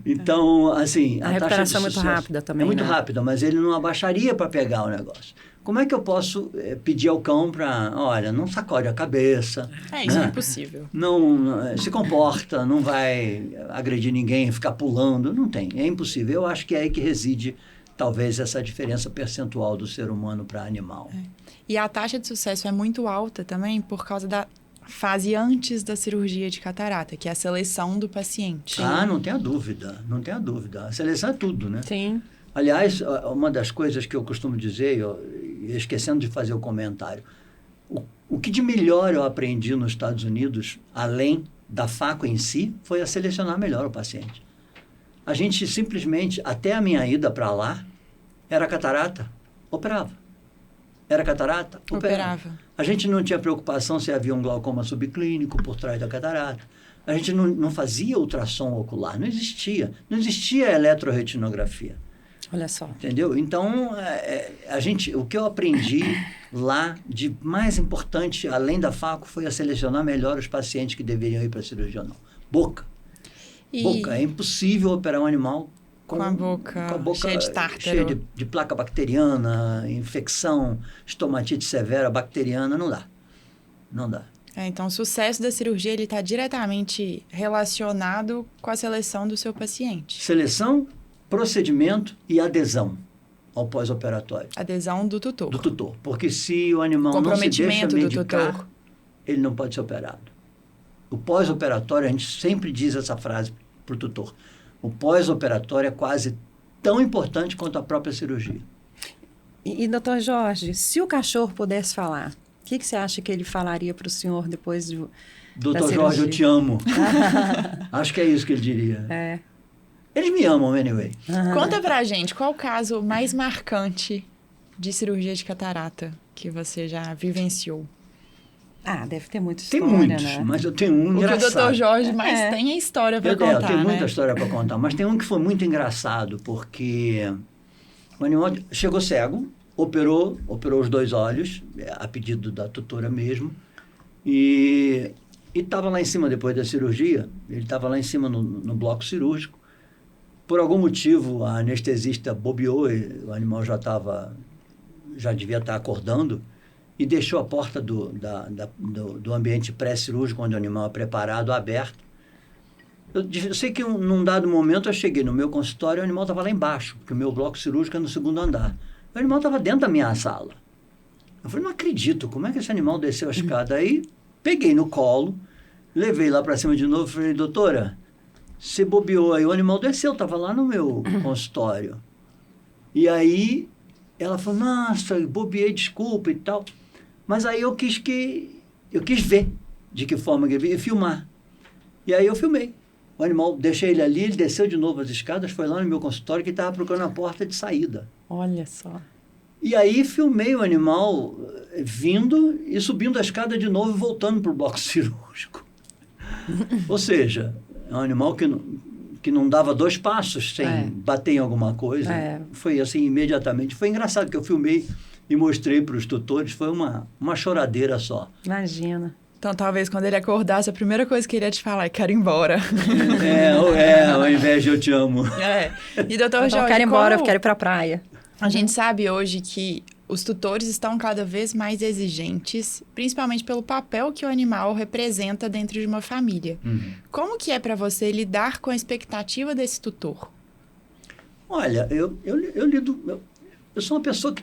Então, assim... A recuperação é muito rápida também, é muito né? rápida, mas ele não abaixaria para pegar o negócio. Como é que eu posso pedir ao cão para... Olha, não sacode a cabeça. Isso né? é impossível. Não se comporta, não vai agredir ninguém, ficar pulando. Não tem, é impossível. Eu acho que é aí que reside, talvez, essa diferença percentual do ser humano para animal. E a taxa de sucesso é muito alta também por causa da fase antes da cirurgia de catarata, que é a seleção do paciente. Não tenha dúvida, não tenha dúvida. A seleção é tudo, né? Sim. Aliás, uma das coisas que eu costumo dizer, esquecendo de fazer o comentário, o que de melhor eu aprendi nos Estados Unidos, além da faco em si, foi a selecionar melhor o paciente. A gente simplesmente, até a minha ida para lá, era catarata, operava. Era catarata? Operava. A gente não tinha preocupação se havia um glaucoma subclínico por trás da catarata. A gente não fazia ultrassom ocular, não existia. Não existia eletroretinografia. Olha só. Entendeu? Então, o que eu aprendi lá de mais importante, além da faco, foi a selecionar melhor os pacientes que deveriam ir para a cirurgia ou não. Boca. Boca. É impossível operar um animal com a boca cheia de tártaro. Cheia de placa bacteriana, infecção, estomatite severa bacteriana, não dá. Não dá. Então, o sucesso da cirurgia está diretamente relacionado com a seleção do seu paciente. Seleção, procedimento e adesão ao pós-operatório. Adesão do tutor. Do tutor. Porque se o animal não se deixa medicar, ele não pode ser operado. O pós-operatório, a gente sempre diz essa frase para o tutor. O pós-operatório é quase tão importante quanto a própria cirurgia. E doutor Jorge, se o cachorro pudesse falar, o que você acha que ele falaria para o senhor depois da Doutor Jorge, eu te amo. Acho que é isso que ele diria. É. Eles me amam, anyway. Conta pra gente, qual o caso mais marcante de cirurgia de catarata que você já vivenciou? Deve ter muita história, Tem muitos, né? mas eu tenho um engraçado. O que o doutor Jorge mais tem é história para contar, Eu tenho muita né? história para contar, mas tem um que foi muito engraçado, porque o animal chegou cego, operou os 2 olhos, a pedido da tutora mesmo, e estava lá em cima depois da cirurgia, ele estava lá em cima no bloco cirúrgico. Por algum motivo, a anestesista bobeou, o animal já devia estar acordando, e deixou a porta do ambiente pré-cirúrgico, onde o animal é preparado, aberto. Eu sei que num dado momento eu cheguei no meu consultório e o animal estava lá embaixo, porque o meu bloco cirúrgico é no 2º andar. O animal estava dentro da minha sala. Eu falei, não acredito, como é que esse animal desceu a escada? Aí peguei no colo, levei lá para cima de novo e falei, doutora, você bobeou aí, o animal desceu, estava lá no meu consultório. E aí ela falou, nossa, bobeei, desculpa e tal. Mas aí eu quis ver de que forma que ele veio e filmar. E aí eu filmei. O animal, deixei ele ali, ele desceu de novo as escadas, foi lá no meu consultório que estava procurando a porta de saída. Olha só. E aí filmei o animal vindo e subindo a escada de novo e voltando para o bloco cirúrgico. Ou seja, é um animal que não dava 2 passos sem bater em alguma coisa. Foi assim, imediatamente. Foi engraçado que eu filmei e mostrei para os tutores, foi uma choradeira só. Imagina. Então, talvez, quando ele acordasse, a primeira coisa que ele ia te falar é, quero ir embora. Ao invés de eu te amo. E, doutor Jorge, eu quero ir embora, eu quero ir para a praia. A gente sabe hoje que os tutores estão cada vez mais exigentes, principalmente pelo papel que o animal representa dentro de uma família. Como que é para você lidar com a expectativa desse tutor? Olha, eu lido... Eu sou uma pessoa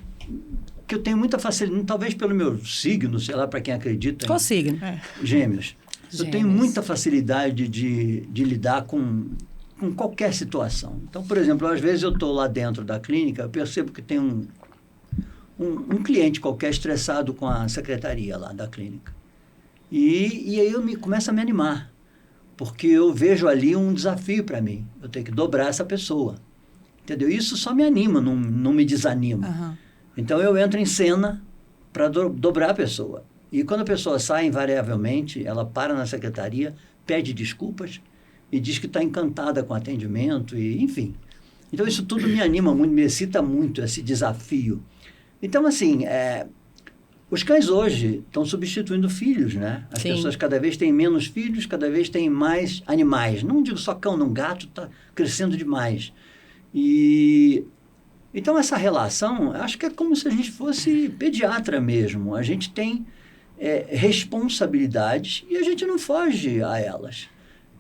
que eu tenho muita facilidade, talvez pelo meu signo, sei lá, para quem acredita. Qual signo? Gêmeos. Eu tenho muita facilidade de lidar com qualquer situação. Então, por exemplo, às vezes eu estou lá dentro da clínica, eu percebo que tem um cliente qualquer estressado com a secretaria lá da clínica. E aí eu começo a me animar, porque eu vejo ali um desafio para mim. Eu tenho que dobrar essa pessoa. Entendeu? Isso só me anima, não me desanima. Então, eu entro em cena para dobrar a pessoa. E quando a pessoa sai, invariavelmente, ela para na secretaria, pede desculpas e diz que está encantada com o atendimento, e, enfim. Então, isso tudo me anima muito, me excita muito, esse desafio. Então, assim, os cães hoje estão substituindo filhos, né? As pessoas cada vez têm menos filhos, cada vez têm mais animais. Não digo só cão, não, gato está crescendo demais. Então, essa relação, acho que é como se a gente fosse pediatra mesmo. A gente tem responsabilidades e a gente não foge a elas.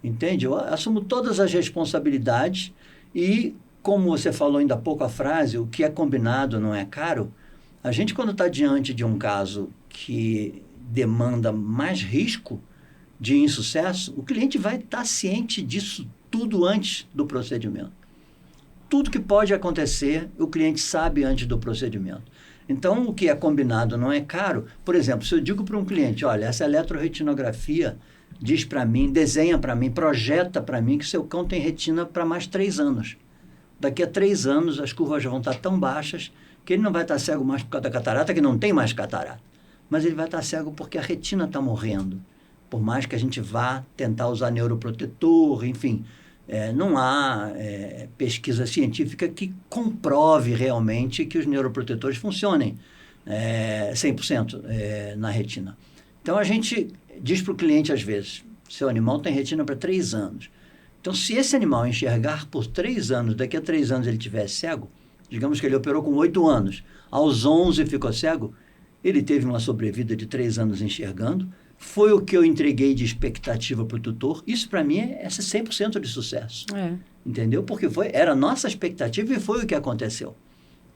Entende? Eu assumo todas as responsabilidades e, como você falou ainda há pouco a frase, o que é combinado não é caro. A gente, quando está diante de um caso que demanda mais risco de insucesso, o cliente vai estar ciente disso tudo antes do procedimento. Tudo que pode acontecer, o cliente sabe antes do procedimento. Então, o que é combinado não é caro. Por exemplo, se eu digo para um cliente, olha, essa eletroretinografia diz para mim, desenha para mim, projeta para mim que seu cão tem retina para mais 3 anos. daqui a 3 anos as curvas já vão estar tão baixas que ele não vai estar cego mais por causa da catarata, que não tem mais catarata. Mas ele vai estar cego porque a retina está morrendo. Por mais que a gente vá tentar usar neuroprotetor, enfim, não há pesquisa científica que comprove realmente que os neuroprotetores funcionem 100% na retina. Então, a gente diz para o cliente, às vezes, seu animal tem retina para 3 anos. Então, se esse animal enxergar por 3 anos, daqui a 3 anos ele estiver cego, digamos que ele operou com 8 anos, aos 11 ficou cego, ele teve uma sobrevida de 3 anos enxergando, foi o que eu entreguei de expectativa para o tutor. Isso, para mim, é 100% de sucesso. Entendeu? Porque era a nossa expectativa e foi o que aconteceu.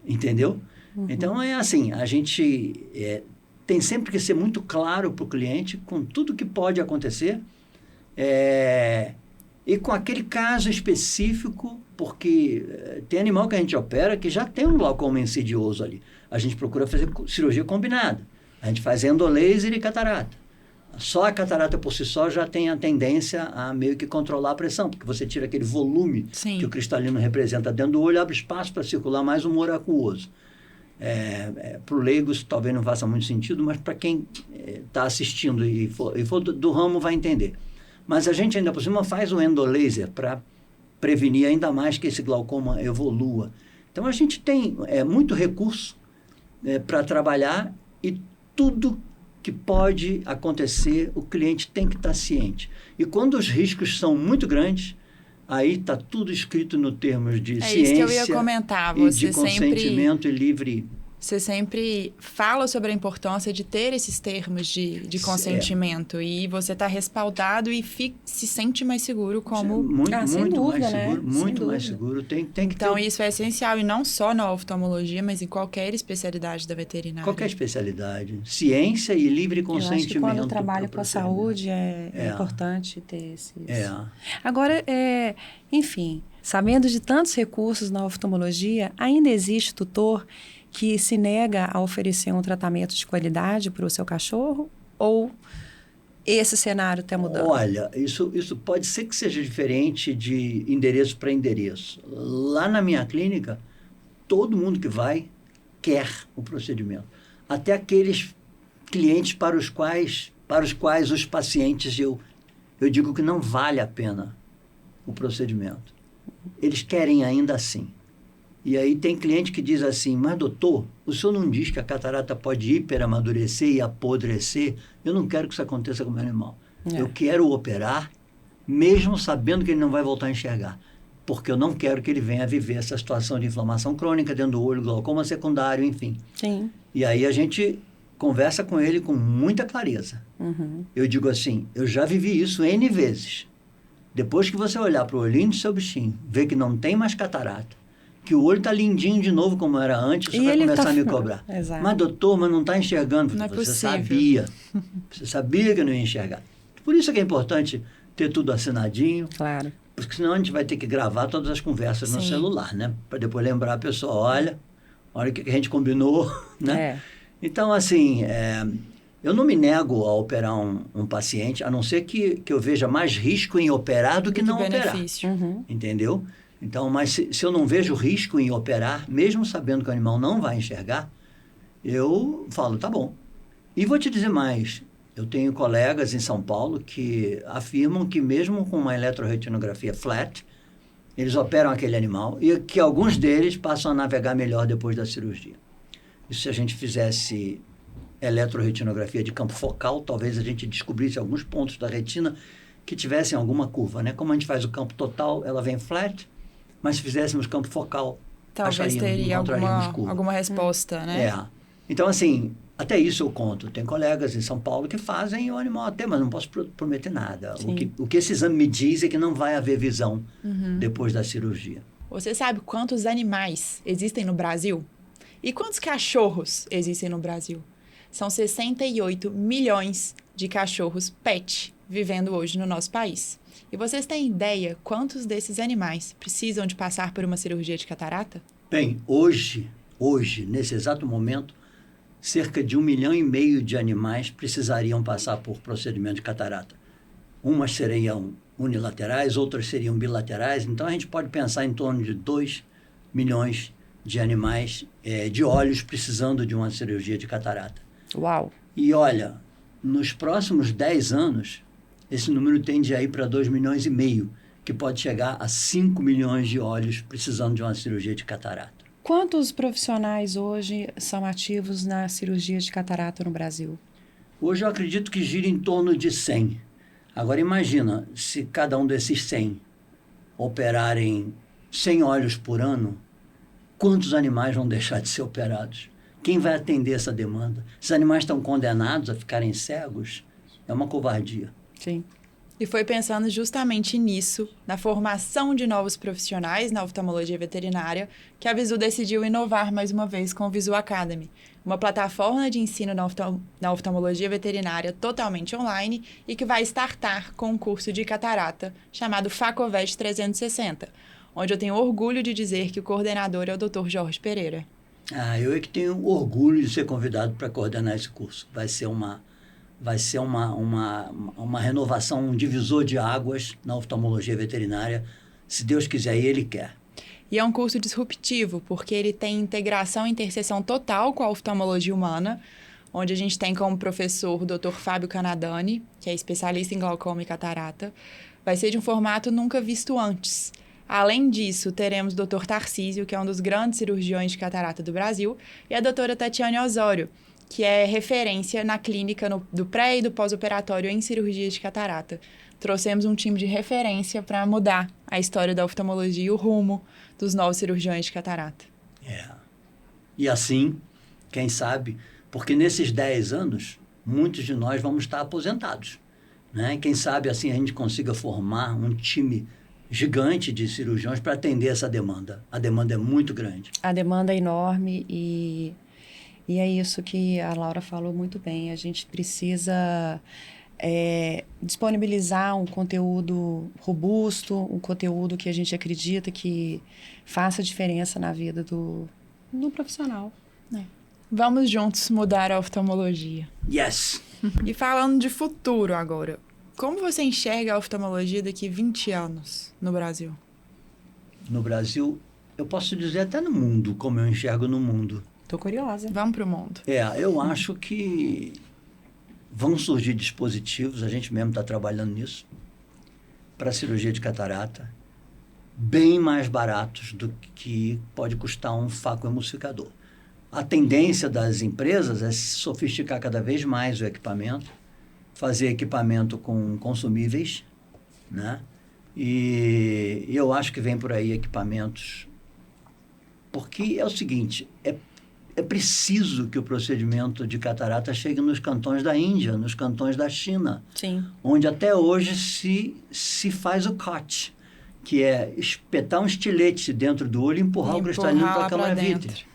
Entendeu? Uhum. Então, é assim, a gente tem sempre que ser muito claro para o cliente com tudo que pode acontecer e com aquele caso específico, porque tem animal que a gente opera que já tem um glaucoma insidioso ali. A gente procura fazer cirurgia combinada. A gente faz endolaser e catarata. Só a catarata por si só já tem a tendência a meio que controlar a pressão, porque você tira aquele volume que o cristalino representa dentro do olho, abre espaço para circular mais o humor aquoso. Para o leigo isso talvez não faça muito sentido, mas para quem está assistindo e for do ramo vai entender. Mas a gente ainda por cima faz o endolaser para prevenir ainda mais que esse glaucoma evolua. Então a gente tem muito recurso para trabalhar e tudo que pode acontecer, o cliente tem que estar ciente. E quando os riscos são muito grandes, aí está tudo escrito no termos de ciência isso que eu ia comentar. E de consentimento e livre. Você sempre fala sobre a importância de ter esses termos de consentimento e você está respaldado e se sente mais seguro como... Muito mais seguro, né? Muito mais seguro. Tem que então, isso é essencial e não só na oftalmologia, mas em qualquer especialidade da veterinária. Qualquer especialidade. Ciência e livre consentimento. Eu acho que quando trabalha com a saúde é importante ter esses... Agora, enfim, sabendo de tantos recursos na oftalmologia, ainda existe tutor que se nega a oferecer um tratamento de qualidade para o seu cachorro? Ou esse cenário está mudando? Olha, isso pode ser que seja diferente de endereço para endereço. Lá na minha clínica, todo mundo que vai quer o procedimento. Até aqueles clientes para os quais os pacientes eu digo que não vale a pena o procedimento. Eles querem ainda assim. E aí tem cliente que diz assim, mas doutor, o senhor não diz que a catarata pode hiperamadurecer e apodrecer? Eu não quero que isso aconteça com o meu animal. Eu quero operar, mesmo sabendo que ele não vai voltar a enxergar. Porque eu não quero que ele venha a viver essa situação de inflamação crônica dentro do olho, glaucoma secundário, enfim. Sim. E aí a gente conversa com ele com muita clareza. Uhum. Eu digo assim, eu já vivi isso N vezes. Depois que você olhar para o olhinho do seu bichinho, ver que não tem mais catarata, que o olho está lindinho de novo como era antes, você vai começar a me cobrar. Exato. Mas doutor, mas não está enxergando. Não é você possível. Você sabia que não ia enxergar. Por isso que é importante ter tudo assinadinho. Claro. Porque senão a gente vai ter que gravar todas as conversas no celular, né? Para depois lembrar a pessoa, olha o que a gente combinou, né? Então, assim, eu não me nego a operar um paciente, a não ser que eu veja mais risco em operar do que não benefício. operar. Uhum. Entendeu? Então, mas se eu não vejo risco em operar, mesmo sabendo que o animal não vai enxergar, eu falo, tá bom. E vou te dizer mais, eu tenho colegas em São Paulo que afirmam que mesmo com uma eletroretinografia flat, eles operam aquele animal e que alguns deles passam a navegar melhor depois da cirurgia. E se a gente fizesse eletroretinografia de campo focal, talvez a gente descobrisse alguns pontos da retina que tivessem alguma curva, né? Como a gente faz o campo total, ela vem flat, mas se fizéssemos campo focal, talvez teria alguma resposta, né? Então, assim, até isso eu conto. Tem colegas em São Paulo que fazem o animal até, mas não posso prometer nada. O que esse exame me diz é que não vai haver visão depois da cirurgia. Você sabe quantos animais existem no Brasil? E quantos cachorros existem no Brasil? São 68 milhões de cachorros pet vivendo hoje no nosso país. E vocês têm ideia quantos desses animais precisam de passar por uma cirurgia de catarata? Bem, hoje, nesse exato momento, cerca de 1,5 milhão de animais precisariam passar por procedimento de catarata. Umas seriam unilaterais, outras seriam bilaterais. Então, a gente pode pensar em torno de 2 milhões de animais, de olhos, precisando de uma cirurgia de catarata. Uau! E olha, nos próximos 10 anos, esse número tende a ir para 2,5 milhões, que pode chegar a 5 milhões de olhos precisando de uma cirurgia de catarata. Quantos profissionais hoje são ativos na cirurgia de catarata no Brasil? Hoje eu acredito que gira em torno de 100. Agora imagina, se cada um desses 100 operarem 100 olhos por ano, quantos animais vão deixar de ser operados? Quem vai atender essa demanda? Esses animais estão condenados a ficarem cegos? É uma covardia. Sim. E foi pensando justamente nisso, na formação de novos profissionais na oftalmologia veterinária, que a Visu decidiu inovar mais uma vez com o Visu Academy, uma plataforma de ensino na oftalmologia veterinária totalmente online e que vai startar com um curso de catarata chamado Facovet 360, onde eu tenho orgulho de dizer que o coordenador é o Dr. Jorge Pereira. Eu é que tenho orgulho de ser convidado para coordenar esse curso. Vai ser uma renovação, um divisor de águas na oftalmologia veterinária. Se Deus quiser e Ele quer. E é um curso disruptivo, porque ele tem integração e interseção total com a oftalmologia humana, onde a gente tem como professor o Dr. Fábio Canadani, que é especialista em glaucoma e catarata. Vai ser de um formato nunca visto antes. Além disso, teremos o Dr. Tarcísio, que é um dos grandes cirurgiões de catarata do Brasil, e a doutora Tatiane Osório, que é referência na clínica do pré e do pós-operatório em cirurgia de catarata. Trouxemos um time de referência para mudar a história da oftalmologia e o rumo dos novos cirurgiões de catarata. E assim, quem sabe, porque nesses 10 anos, muitos de nós vamos estar aposentados, né? Quem sabe assim a gente consiga formar um time gigante de cirurgiões para atender essa demanda. A demanda é muito grande. A demanda é enorme e é isso que a Laura falou muito bem. A gente precisa disponibilizar um conteúdo robusto, um conteúdo que a gente acredita que faça diferença na vida do profissional. Vamos juntos mudar a oftalmologia. Yes! E falando de futuro agora, como você enxerga a oftalmologia daqui 20 anos no Brasil? No Brasil, eu posso dizer até no mundo, como eu enxergo no mundo. Estou curiosa. Vamos para o mundo. Eu acho que vão surgir dispositivos, a gente mesmo está trabalhando nisso, para cirurgia de catarata, bem mais baratos do que pode custar um facoemulsificador. A tendência das empresas é sofisticar cada vez mais o equipamento, fazer equipamento com consumíveis, né? E eu acho que vem por aí equipamentos, porque é o seguinte, é preciso que o procedimento de catarata chegue nos cantões da Índia, nos cantões da China, Sim. onde até hoje se faz o COT, que é espetar um estilete dentro do olho e empurrar o cristalino para a câmara vítreo.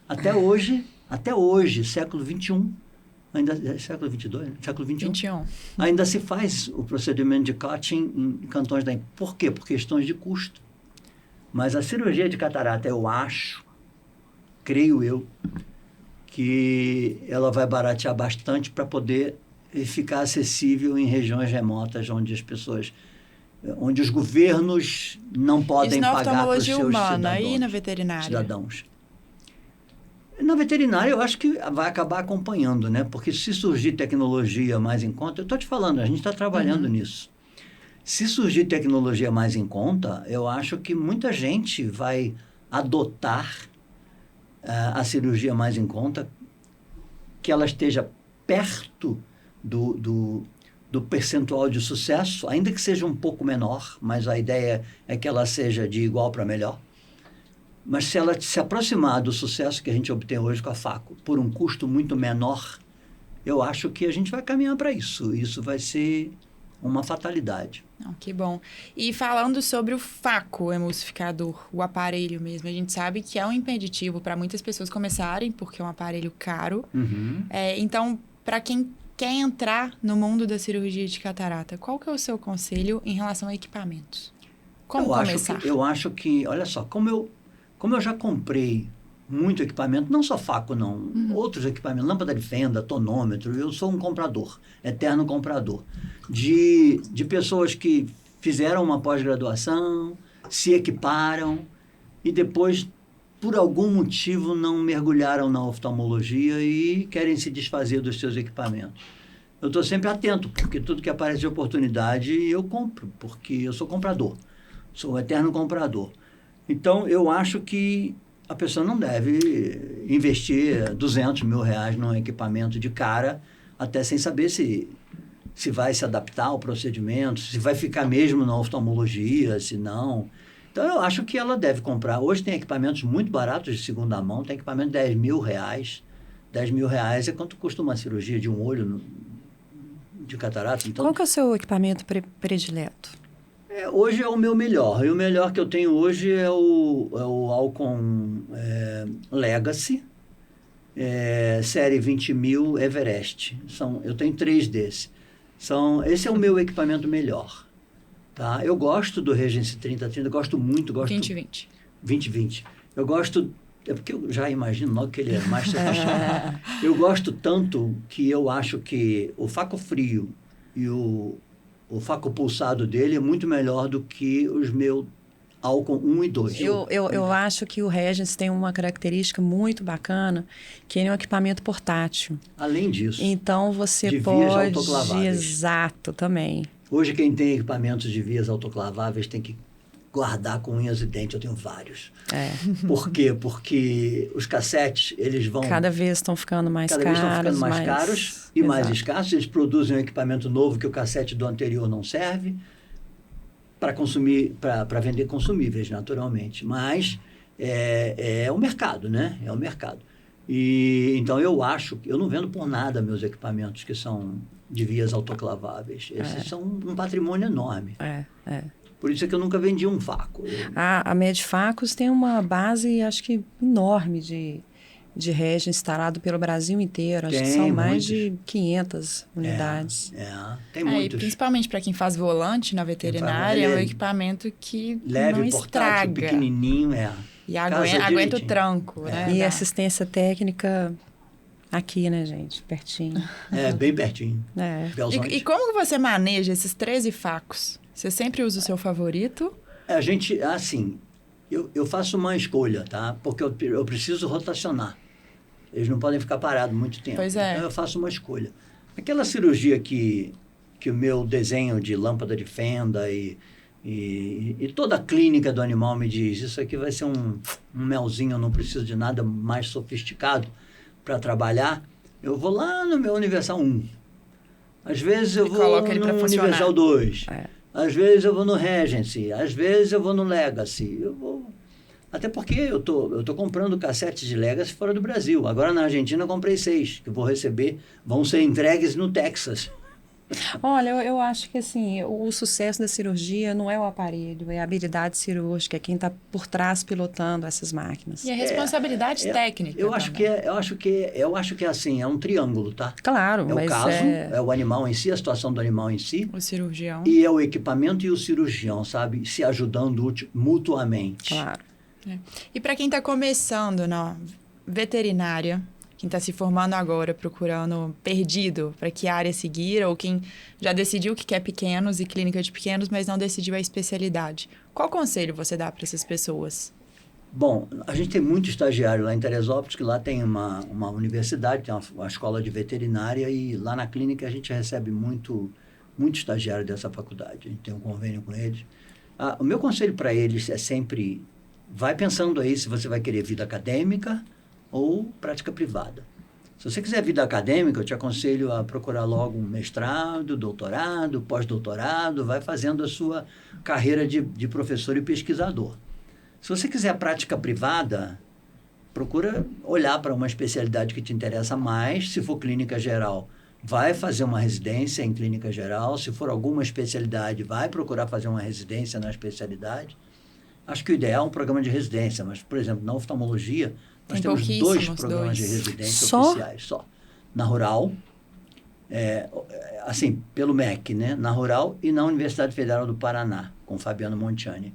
Até hoje, século XXI, século XXII, né? Século XXI, ainda se faz o procedimento de COT em cantões da Índia. Por quê? Por questões de custo. Mas a cirurgia de catarata, eu acho, creio eu, que ela vai baratear bastante para poder ficar acessível em regiões remotas onde os governos não podem pagar para os seus humana e na veterinária? Cidadãos. Na veterinária, eu acho que vai acabar acompanhando, né? Porque se surgir tecnologia mais em conta, eu estou te falando, a gente está trabalhando nisso. Se surgir tecnologia mais em conta, eu acho que muita gente vai adotar a cirurgia mais em conta, que ela esteja perto do percentual de sucesso, ainda que seja um pouco menor, mas a ideia é que ela seja de igual para melhor. Mas se ela se aproximar do sucesso que a gente obtém hoje com a Faco, por um custo muito menor, eu acho que a gente vai caminhar para isso. Isso vai ser uma fatalidade. Que bom. E falando sobre o facoemulsificador, o aparelho mesmo, a gente sabe que é um impeditivo para muitas pessoas começarem, porque é um aparelho caro. Então, para quem quer entrar no mundo da cirurgia de catarata, qual que é o seu conselho em relação a equipamentos? Como começar? Eu acho que, olha só, como eu já comprei muito equipamento, não só Faco, não, outros equipamentos, lâmpada de fenda, tonômetro, eu sou um comprador, eterno comprador, de pessoas que fizeram uma pós-graduação, se equiparam e depois por algum motivo, não mergulharam na oftalmologia e querem se desfazer dos seus equipamentos. Eu estou sempre atento, porque tudo que aparece de oportunidade eu compro, porque eu sou comprador, sou um eterno comprador. Então, eu acho que a pessoa não deve investir R$200 mil num equipamento de cara, até sem saber se vai se adaptar ao procedimento, se vai ficar mesmo na oftalmologia, se não. Então, eu acho que ela deve comprar. Hoje tem equipamentos muito baratos de segunda mão, tem equipamento de R$10 mil. R$10 mil é quanto custa uma cirurgia de um olho de catarata. Então, qual que é o seu equipamento predileto? Hoje é o meu melhor. E o melhor que eu tenho hoje é o Alcon Legacy, série 20.000 Everest. Eu tenho 3 desses. Esse é o meu equipamento melhor. Tá? Eu gosto do Regency 3030, gosto muito. 2020. 2020. Eu gosto... É porque eu já imagino logo que ele é mais sofisticado. Eu gosto tanto que eu acho que o faco frio e o faco pulsado dele é muito melhor do que os meus Alcon 1 e 2. Eu acho que o Regency tem uma característica muito bacana, que ele é um equipamento portátil. Além disso. Então, você de pode... vias autoclaváveis. Exato, também. Hoje, quem tem equipamentos de vias autoclaváveis tem que guardar com unhas e dentes. Eu tenho vários. Por quê? Porque os cassetes, eles vão... Cada vez estão ficando mais caros. Cada vez estão ficando mais caros e mais escassos. Eles produzem um equipamento novo que o cassete do anterior não serve para vender consumíveis, naturalmente. Mas é o mercado, né? É o mercado. E, então, eu não vendo por nada meus equipamentos que são de vias autoclaváveis. Esses são um patrimônio enorme. Por isso é que eu nunca vendi um faco. A Medfacos tem uma base, acho que, enorme de Regency instalado pelo Brasil inteiro. Acho que são mais de 500 unidades. Tem muitos. E principalmente para quem faz volante na veterinária, é um equipamento que leve, não portátil, estraga. pequenininho, E aguenta o tranco, né? E assistência técnica aqui, né, gente? Pertinho. Bem pertinho. E como que você maneja esses 13 facos? Você sempre usa o seu favorito? A gente, assim, eu faço uma escolha, tá? Porque eu preciso rotacionar. Eles não podem ficar parados muito tempo. Pois é. Então, eu faço uma escolha. Aquela cirurgia que o meu desenho de lâmpada de fenda e toda a clínica do animal me diz, isso aqui vai ser um melzinho, eu não preciso de nada mais sofisticado para trabalhar, eu vou lá no meu Universal 1. Às vezes eu vou no Universal 2. Às vezes eu vou no Regency, às vezes eu vou no Legacy. Até porque eu tô comprando cassetes de Legacy fora do Brasil. Agora na Argentina eu comprei 6, que vou receber, vão ser entregues no Texas. Olha, eu acho que assim, o sucesso da cirurgia não é o aparelho, é a habilidade cirúrgica, é quem está por trás pilotando essas máquinas. E a responsabilidade técnica. Eu acho que é assim, é um triângulo, tá? Claro, mas o caso, é o animal em si, a situação do animal em si. O cirurgião. E é o equipamento e o cirurgião, sabe? Se ajudando mutuamente. Claro. E para quem está começando na veterinária, quem está se formando agora, procurando perdido para que área seguir, ou quem já decidiu que quer pequenos e clínica de pequenos, mas não decidiu a especialidade. Qual conselho você dá para essas pessoas? Bom, a gente tem muito estagiário lá em Teresópolis, que lá tem uma universidade, tem uma escola de veterinária, e lá na clínica a gente recebe muito estagiário dessa faculdade. A gente tem um convênio com eles. O meu conselho para eles é sempre, vai pensando aí se você vai querer vida acadêmica ou prática privada. Se você quiser vida acadêmica, eu te aconselho a procurar logo um mestrado, doutorado, pós-doutorado, vai fazendo a sua carreira de professor e pesquisador. Se você quiser prática privada, procura olhar para uma especialidade que te interessa mais. Se for clínica geral, vai fazer uma residência em clínica geral. Se for alguma especialidade, vai procurar fazer uma residência na especialidade. Acho que o ideal é um programa de residência, mas, por exemplo, na oftalmologia, nós temos 2 programas de residência oficiais só. Na Rural, assim, pelo MEC, né? Na Rural e na Universidade Federal do Paraná, com Fabiano Montiani.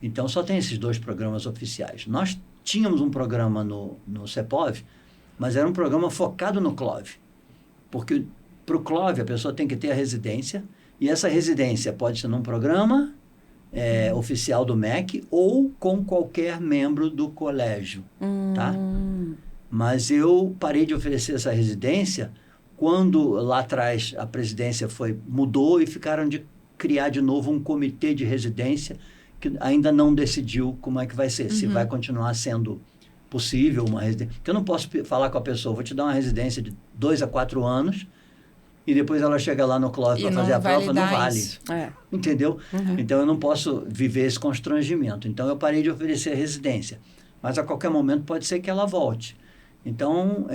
Então, só tem esses 2 programas oficiais. Nós tínhamos um programa no CEPOV, mas era um programa focado no CLOV. Porque para o CLOV a pessoa tem que ter a residência, e essa residência pode ser num programa oficial do MEC ou com qualquer membro do colégio, tá? Mas eu parei de oferecer essa residência quando lá atrás a presidência mudou e ficaram de criar de novo um comitê de residência que ainda não decidiu como é que vai ser, se vai continuar sendo possível uma residência. Porque eu não posso falar com a pessoa, vou te dar uma residência de 2 a 4 anos e depois ela chega lá no CLOV para fazer a prova, não vale. Entendeu? Então, eu não posso viver esse constrangimento. Então, eu parei de oferecer residência. Mas, a qualquer momento, pode ser que ela volte. Então,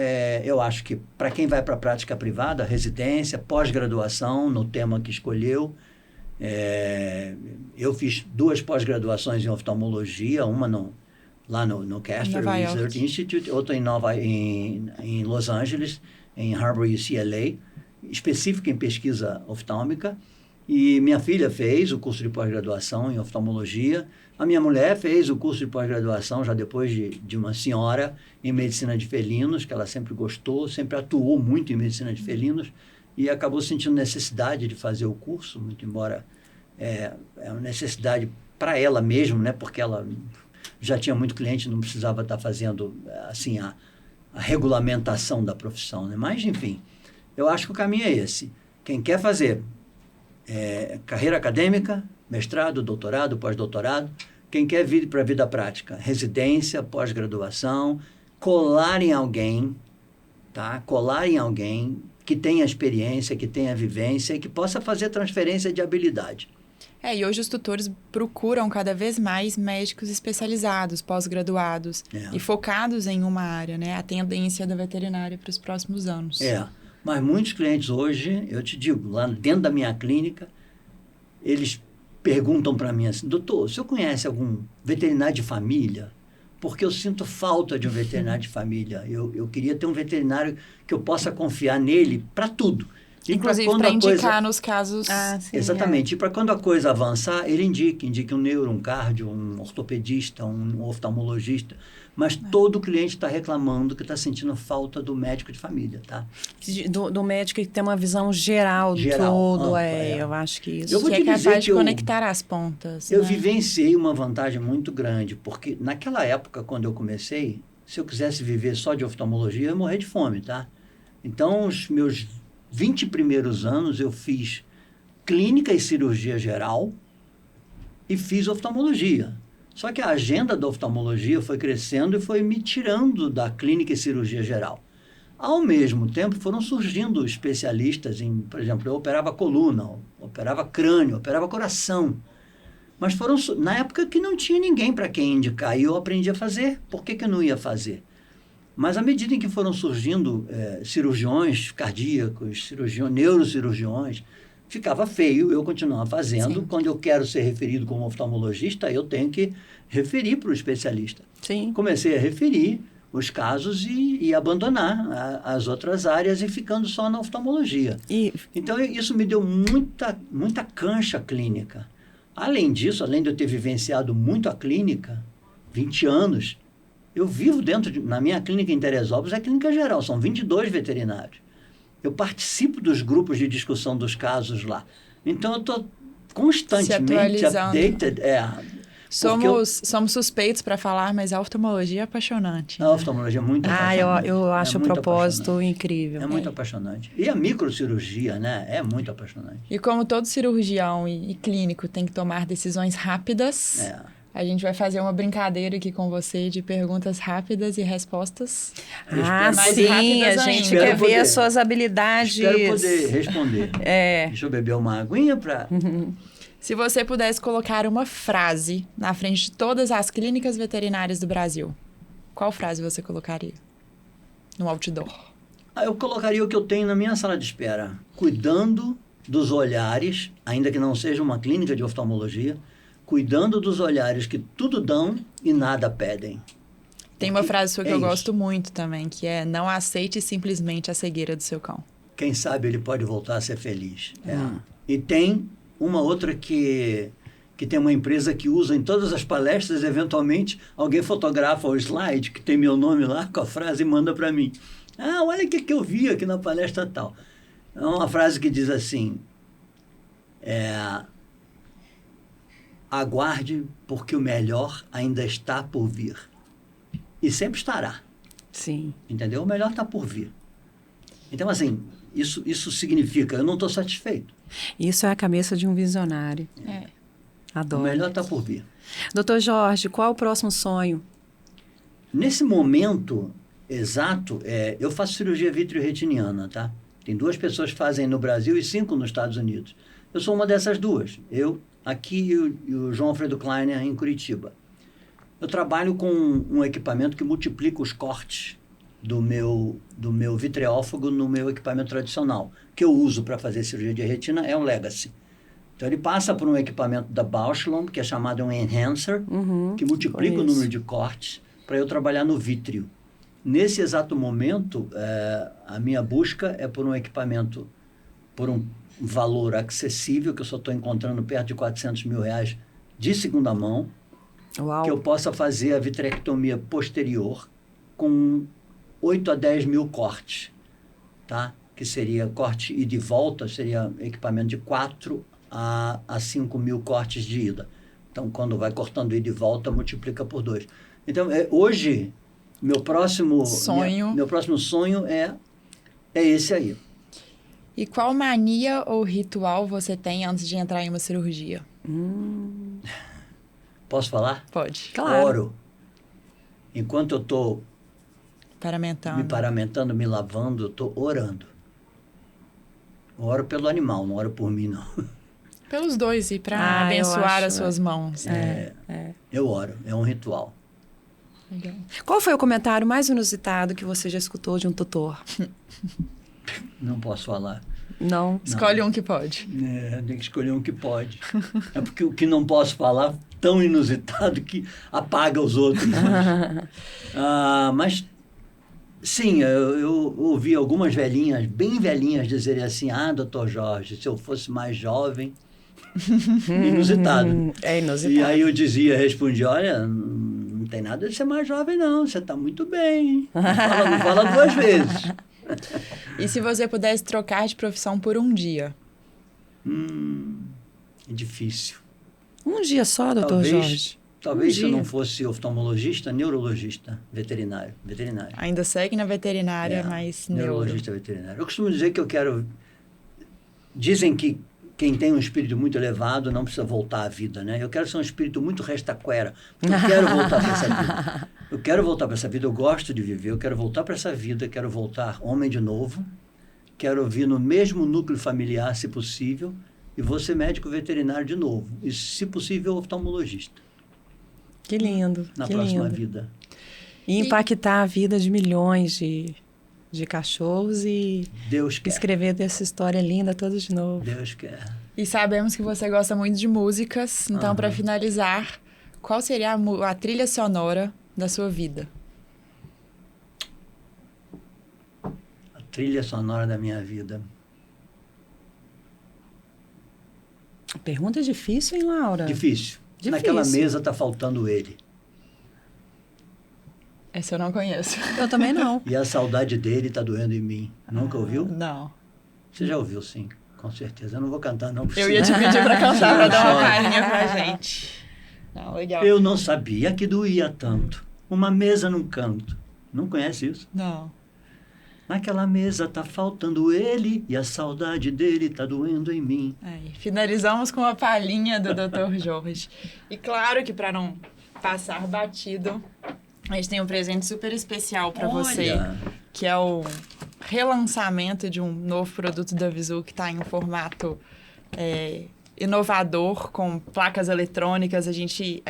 eu acho que, para quem vai para a prática privada, residência, pós-graduação, no tema que escolheu. Eu fiz 2 pós-graduações em oftalmologia, uma lá no Casper Research Institute, outra em Los Angeles, em Harvard UCLA, específica em pesquisa oftálmica. E minha filha fez o curso de pós-graduação em oftalmologia. A minha mulher fez o curso de pós-graduação, já depois de uma senhora, em medicina de felinos, que ela sempre gostou, sempre atuou muito em medicina de felinos, e acabou sentindo necessidade de fazer o curso, muito embora é uma necessidade para ela mesmo, né? Porque ela já tinha muito cliente, não precisava estar fazendo assim, a regulamentação da profissão, né? Mas, enfim, eu acho que o caminho é esse. Quem quer fazer carreira acadêmica, mestrado, doutorado, pós-doutorado, quem quer vir para a vida prática, residência, pós-graduação, colar em alguém, tá? Colar em alguém que tenha experiência, que tenha vivência e que possa fazer transferência de habilidade. E hoje os tutores procuram cada vez mais médicos especializados, pós-graduados e focados em uma área, né? A tendência da veterinária para os próximos anos. Mas muitos clientes hoje, eu te digo, lá dentro da minha clínica, eles perguntam para mim assim, doutor, o senhor conhece algum veterinário de família? Porque eu sinto falta de um veterinário de família. Eu queria ter um veterinário que eu possa confiar nele para tudo. Inclusive para indicar nos casos... Exatamente. E para quando a coisa avançar, ele indique um neuro, um cardio, um ortopedista, um oftalmologista. Mas todo cliente está reclamando que está sentindo falta do médico de família, tá? Do médico que tem uma visão geral do todo, eu acho que isso. Eu vou te é dizer capaz de que conectar as pontas. Eu vivenciei uma vantagem muito grande, porque naquela época, quando eu comecei, se eu quisesse viver só de oftalmologia, eu ia morrer de fome, tá? Então, os meus 20 primeiros anos, eu fiz clínica e cirurgia geral e fiz oftalmologia. Só que a agenda da oftalmologia foi crescendo e foi me tirando da clínica e cirurgia geral. Ao mesmo tempo, foram surgindo especialistas em, por exemplo, eu operava coluna, operava crânio, operava coração. Mas foram na época que não tinha ninguém para quem indicar e eu aprendi a fazer. Por que eu não ia fazer? Mas à medida em que foram surgindo cirurgiões cardíacos, neurocirurgiões, ficava feio eu continuar fazendo. Sim. Quando eu quero ser referido como oftalmologista, eu tenho que referir para o especialista. Sim. Comecei a referir os casos e abandonar as outras áreas e ficando só na oftalmologia. Então, isso me deu muita cancha clínica. Além disso, além de eu ter vivenciado muito a clínica, 20 anos, eu vivo na minha clínica em Teresópolis, é a clínica geral, são 22 veterinários. Eu participo dos grupos de discussão dos casos lá. Então, eu estou constantemente updated. Somos suspeitos para falar, mas a oftalmologia é apaixonante. A oftalmologia é muito apaixonante. Eu acho o propósito incrível. É muito apaixonante. E a microcirurgia, né? É muito apaixonante. E como todo cirurgião e clínico tem que tomar decisões rápidas... A gente vai fazer uma brincadeira aqui com você de perguntas rápidas e respostas. Sim, a gente quer ver as suas habilidades. Espero poder responder. Deixa eu beber uma aguinha para... Se você pudesse colocar uma frase na frente de todas as clínicas veterinárias do Brasil, qual frase você colocaria no outdoor? Eu colocaria o que eu tenho na minha sala de espera. Cuidando dos olhares, ainda que não seja uma clínica de oftalmologia, cuidando dos olhares que tudo dão e nada pedem. Tem uma frase sua que eu gosto muito também, que é: não aceite simplesmente a cegueira do seu cão. Quem sabe ele pode voltar a ser feliz. E tem uma outra que tem uma empresa que usa em todas as palestras, eventualmente alguém fotografa o slide, que tem meu nome lá, com a frase e manda para mim. Olha o que eu vi aqui na palestra tal. É uma frase que diz assim... aguarde, porque o melhor ainda está por vir. E sempre estará, Sim. entendeu? O melhor está por vir. Então, assim, isso significa, eu não estou satisfeito. Isso é a cabeça de um visionário. É. O Adoro. melhor está por vir. Doutor Jorge, qual o próximo sonho? Nesse momento exato, eu faço cirurgia vitreoretiniana, tá? Tem 2 pessoas que fazem no Brasil e 5 nos Estados Unidos. Eu sou uma dessas 2. Eu aqui e o João Alfredo Kleiner em Curitiba. Eu trabalho com um equipamento que multiplica os cortes do meu vitreófago no meu equipamento tradicional, que eu uso para fazer cirurgia de retina, é um Legacy. Então, ele passa por um equipamento da Bausch & Lomb, que é chamado um enhancer, que multiplica o número de cortes para eu trabalhar no vítreo. Nesse exato momento, a minha busca é por um equipamento, por um valor acessível, que eu só estou encontrando perto de R$400 mil de segunda mão, Uau. que eu possa fazer a vitrectomia posterior com 8 a 10 mil cortes, tá? Que seria corte ida e volta, seria equipamento de 4 a 5 mil cortes de ida. Então, quando vai cortando ida e volta, multiplica por 2. Então, hoje, meu próximo sonho é esse aí. E qual mania ou ritual você tem antes de entrar em uma cirurgia? Posso falar? Pode. Claro. Oro. Enquanto eu estou me paramentando, me lavando, eu estou orando. Eu oro pelo animal, não oro por mim, não. Pelos dois, e para abençoar acho, as suas mãos. Eu oro, é um ritual. Legal. Qual foi o comentário mais inusitado que você já escutou de um tutor? Não posso falar. Não. Escolhe um que pode. Tem que escolher um que pode. É porque o que não posso falar, tão inusitado que apaga os outros. Mas, sim, eu ouvi algumas velhinhas, bem velhinhas, dizerem assim, doutor Jorge, se eu fosse mais jovem... Inusitado. É inusitado. E aí eu respondi, olha, não tem nada de ser mais jovem, não. Você está muito bem. Não fala 2 vezes. E se você pudesse trocar de profissão por um dia? É difícil. Um dia só, doutor Jorge? Talvez se eu não fosse oftalmologista, neurologista, veterinário. Ainda segue na veterinária, mas neurologista veterinário. Eu costumo dizer que eu quero... Dizem que quem tem um espírito muito elevado não precisa voltar à vida, né? Eu quero ser um espírito muito restaquera, porque eu quero voltar para essa vida. Eu quero voltar para essa vida, eu gosto de viver, eu quero voltar para essa vida, quero voltar homem de novo, quero vir no mesmo núcleo familiar, se possível, e vou ser médico veterinário de novo. E, se possível, oftalmologista. Que lindo. Na próxima vida. E impactar a vida de milhões de cachorros e Deus quer. Escrever dessa história linda toda de novo. Deus quer. E sabemos que você gosta muito de músicas, então para finalizar, qual seria a trilha sonora da sua vida? A trilha sonora da minha vida. Pergunta difícil, hein, Laura? Difícil. Naquela mesa está faltando ele. Essa eu não conheço. Eu também não. E a saudade dele está doendo em mim. Nunca ouviu? Não. Você já ouviu, sim. Com certeza. Eu não vou cantar, não. Eu ia te pedir para cantar, para dar uma palhinha pra gente. Não, legal. Eu não sabia que doía tanto. Uma mesa num canto. Não conhece isso? Não. Naquela mesa tá faltando ele e a saudade dele tá doendo em mim. Aí, finalizamos com a palhinha do Dr. Jorge. E claro que para não passar batido, a gente tem um presente super especial para você, que é o relançamento de um novo produto da Visu que está em um formato inovador, com placas eletrônicas. A gente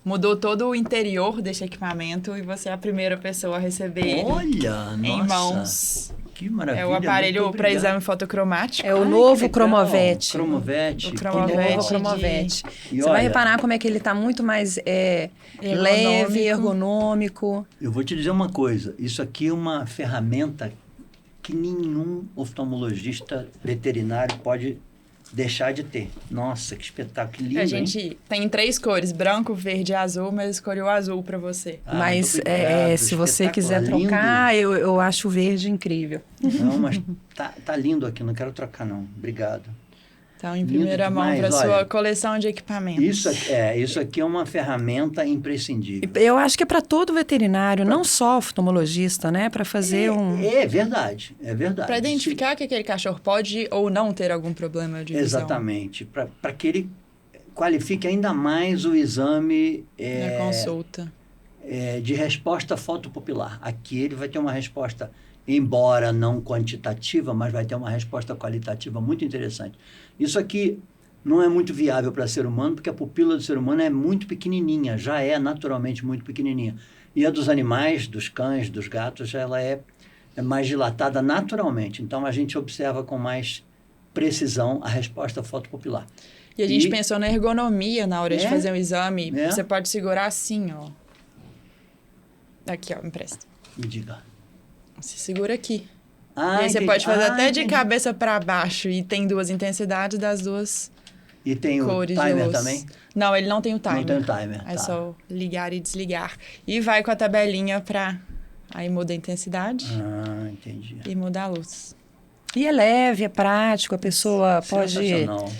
mudou todo o interior deste equipamento e você é a primeira pessoa a receber ele em mãos. Que maravilha. É o aparelho para exame fotocromático. É o novo Cromovete. Cromovete. O Cromovete. Você vai reparar como é que ele está muito mais leve, ergonômico. Eu vou te dizer uma coisa. Isso aqui é uma ferramenta que nenhum oftalmologista veterinário pode deixar de ter. Nossa, que espetáculo, que lindo, A gente tem 3 cores, branco, verde e azul, mas escolhi o azul para você. Mas se você quiser trocar, eu acho o verde incrível. Não, mas tá lindo aqui, não quero trocar não. Obrigado. Então, em primeira mão demais, para olha. sua coleção de equipamentos. Isso aqui é uma ferramenta imprescindível. Eu acho que é para todo veterinário, não só oftalmologista, né? Para fazer É verdade, é verdade. Para identificar que aquele cachorro pode ou não ter algum problema de visão. Exatamente, para que ele qualifique ainda mais o exame Na consulta. De resposta fotopupilar. Aqui ele vai ter uma resposta, embora não quantitativa, mas vai ter uma resposta qualitativa muito interessante. Isso aqui não é muito viável para ser humano, porque a pupila do ser humano é muito pequenininha, já é naturalmente muito pequenininha. E a dos animais, dos cães, dos gatos, ela é mais dilatada naturalmente. Então, a gente observa com mais precisão a resposta fotopupilar. E a gente pensou na ergonomia na hora de fazer um exame. É. Você pode segurar assim, ó. Aqui, ó, me empresta. Me diga. Você segura aqui. Ah, e aí você entendi. pode fazer até de entendi. cabeça para baixo. E tem 2 intensidades das 2 E tem o cores de timer luz. também? Não, ele não tem o timer. Não tem o timer, É tá. só ligar e desligar. E vai com a tabelinha para... Aí muda a intensidade Ah, entendi. e muda a luz. E é leve, é prático, a pessoa pode... Sensacional.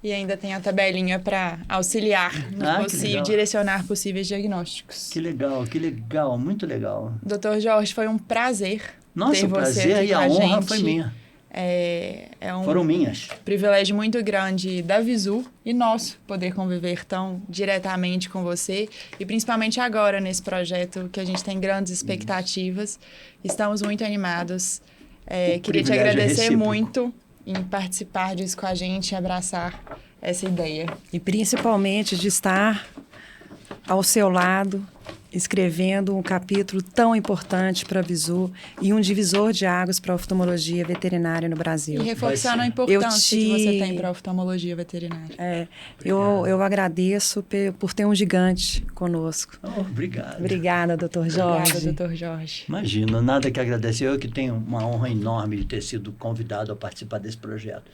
E ainda tem a tabelinha para auxiliar no que legal. direcionar possíveis diagnósticos. Que legal, muito legal. Doutor Jorge, foi um prazer Nossa, ter o você prazer aqui e com a a honra gente. foi minha. É um Foram minhas. privilégio muito grande da Visu e nosso poder conviver tão diretamente com você e principalmente agora nesse projeto que a gente tem grandes expectativas. Estamos muito animados. Queria te privilégio é agradecer recíproco. muito em participar disso com a gente e abraçar essa ideia. E principalmente de estar ao seu lado, escrevendo um capítulo tão importante para a Visu e um divisor de águas para a oftalmologia veterinária no Brasil. E reforçando Vai a ser. importância que você tem para a oftalmologia veterinária. Eu agradeço por ter um gigante conosco. Oh, obrigado. Obrigada, doutor Jorge. Obrigada, doutor Jorge. Imagina, nada que agradecer. Eu que tenho uma honra enorme de ter sido convidado a participar desse projeto.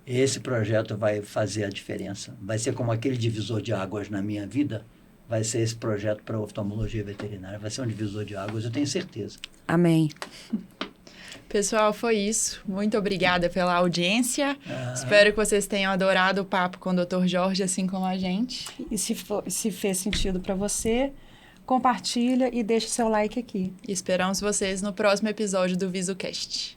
Esse projeto vai fazer a diferença. Vai ser como aquele divisor de águas na minha vida. Vai ser esse projeto para a oftalmologia veterinária. Vai ser um divisor de águas, eu tenho certeza. Amém. Pessoal, foi isso. Muito obrigada pela audiência. Espero que vocês tenham adorado o papo com o Dr. Jorge, assim como a gente. E se fez sentido para você, compartilha e deixa seu like aqui. E esperamos vocês no próximo episódio do VisuCast.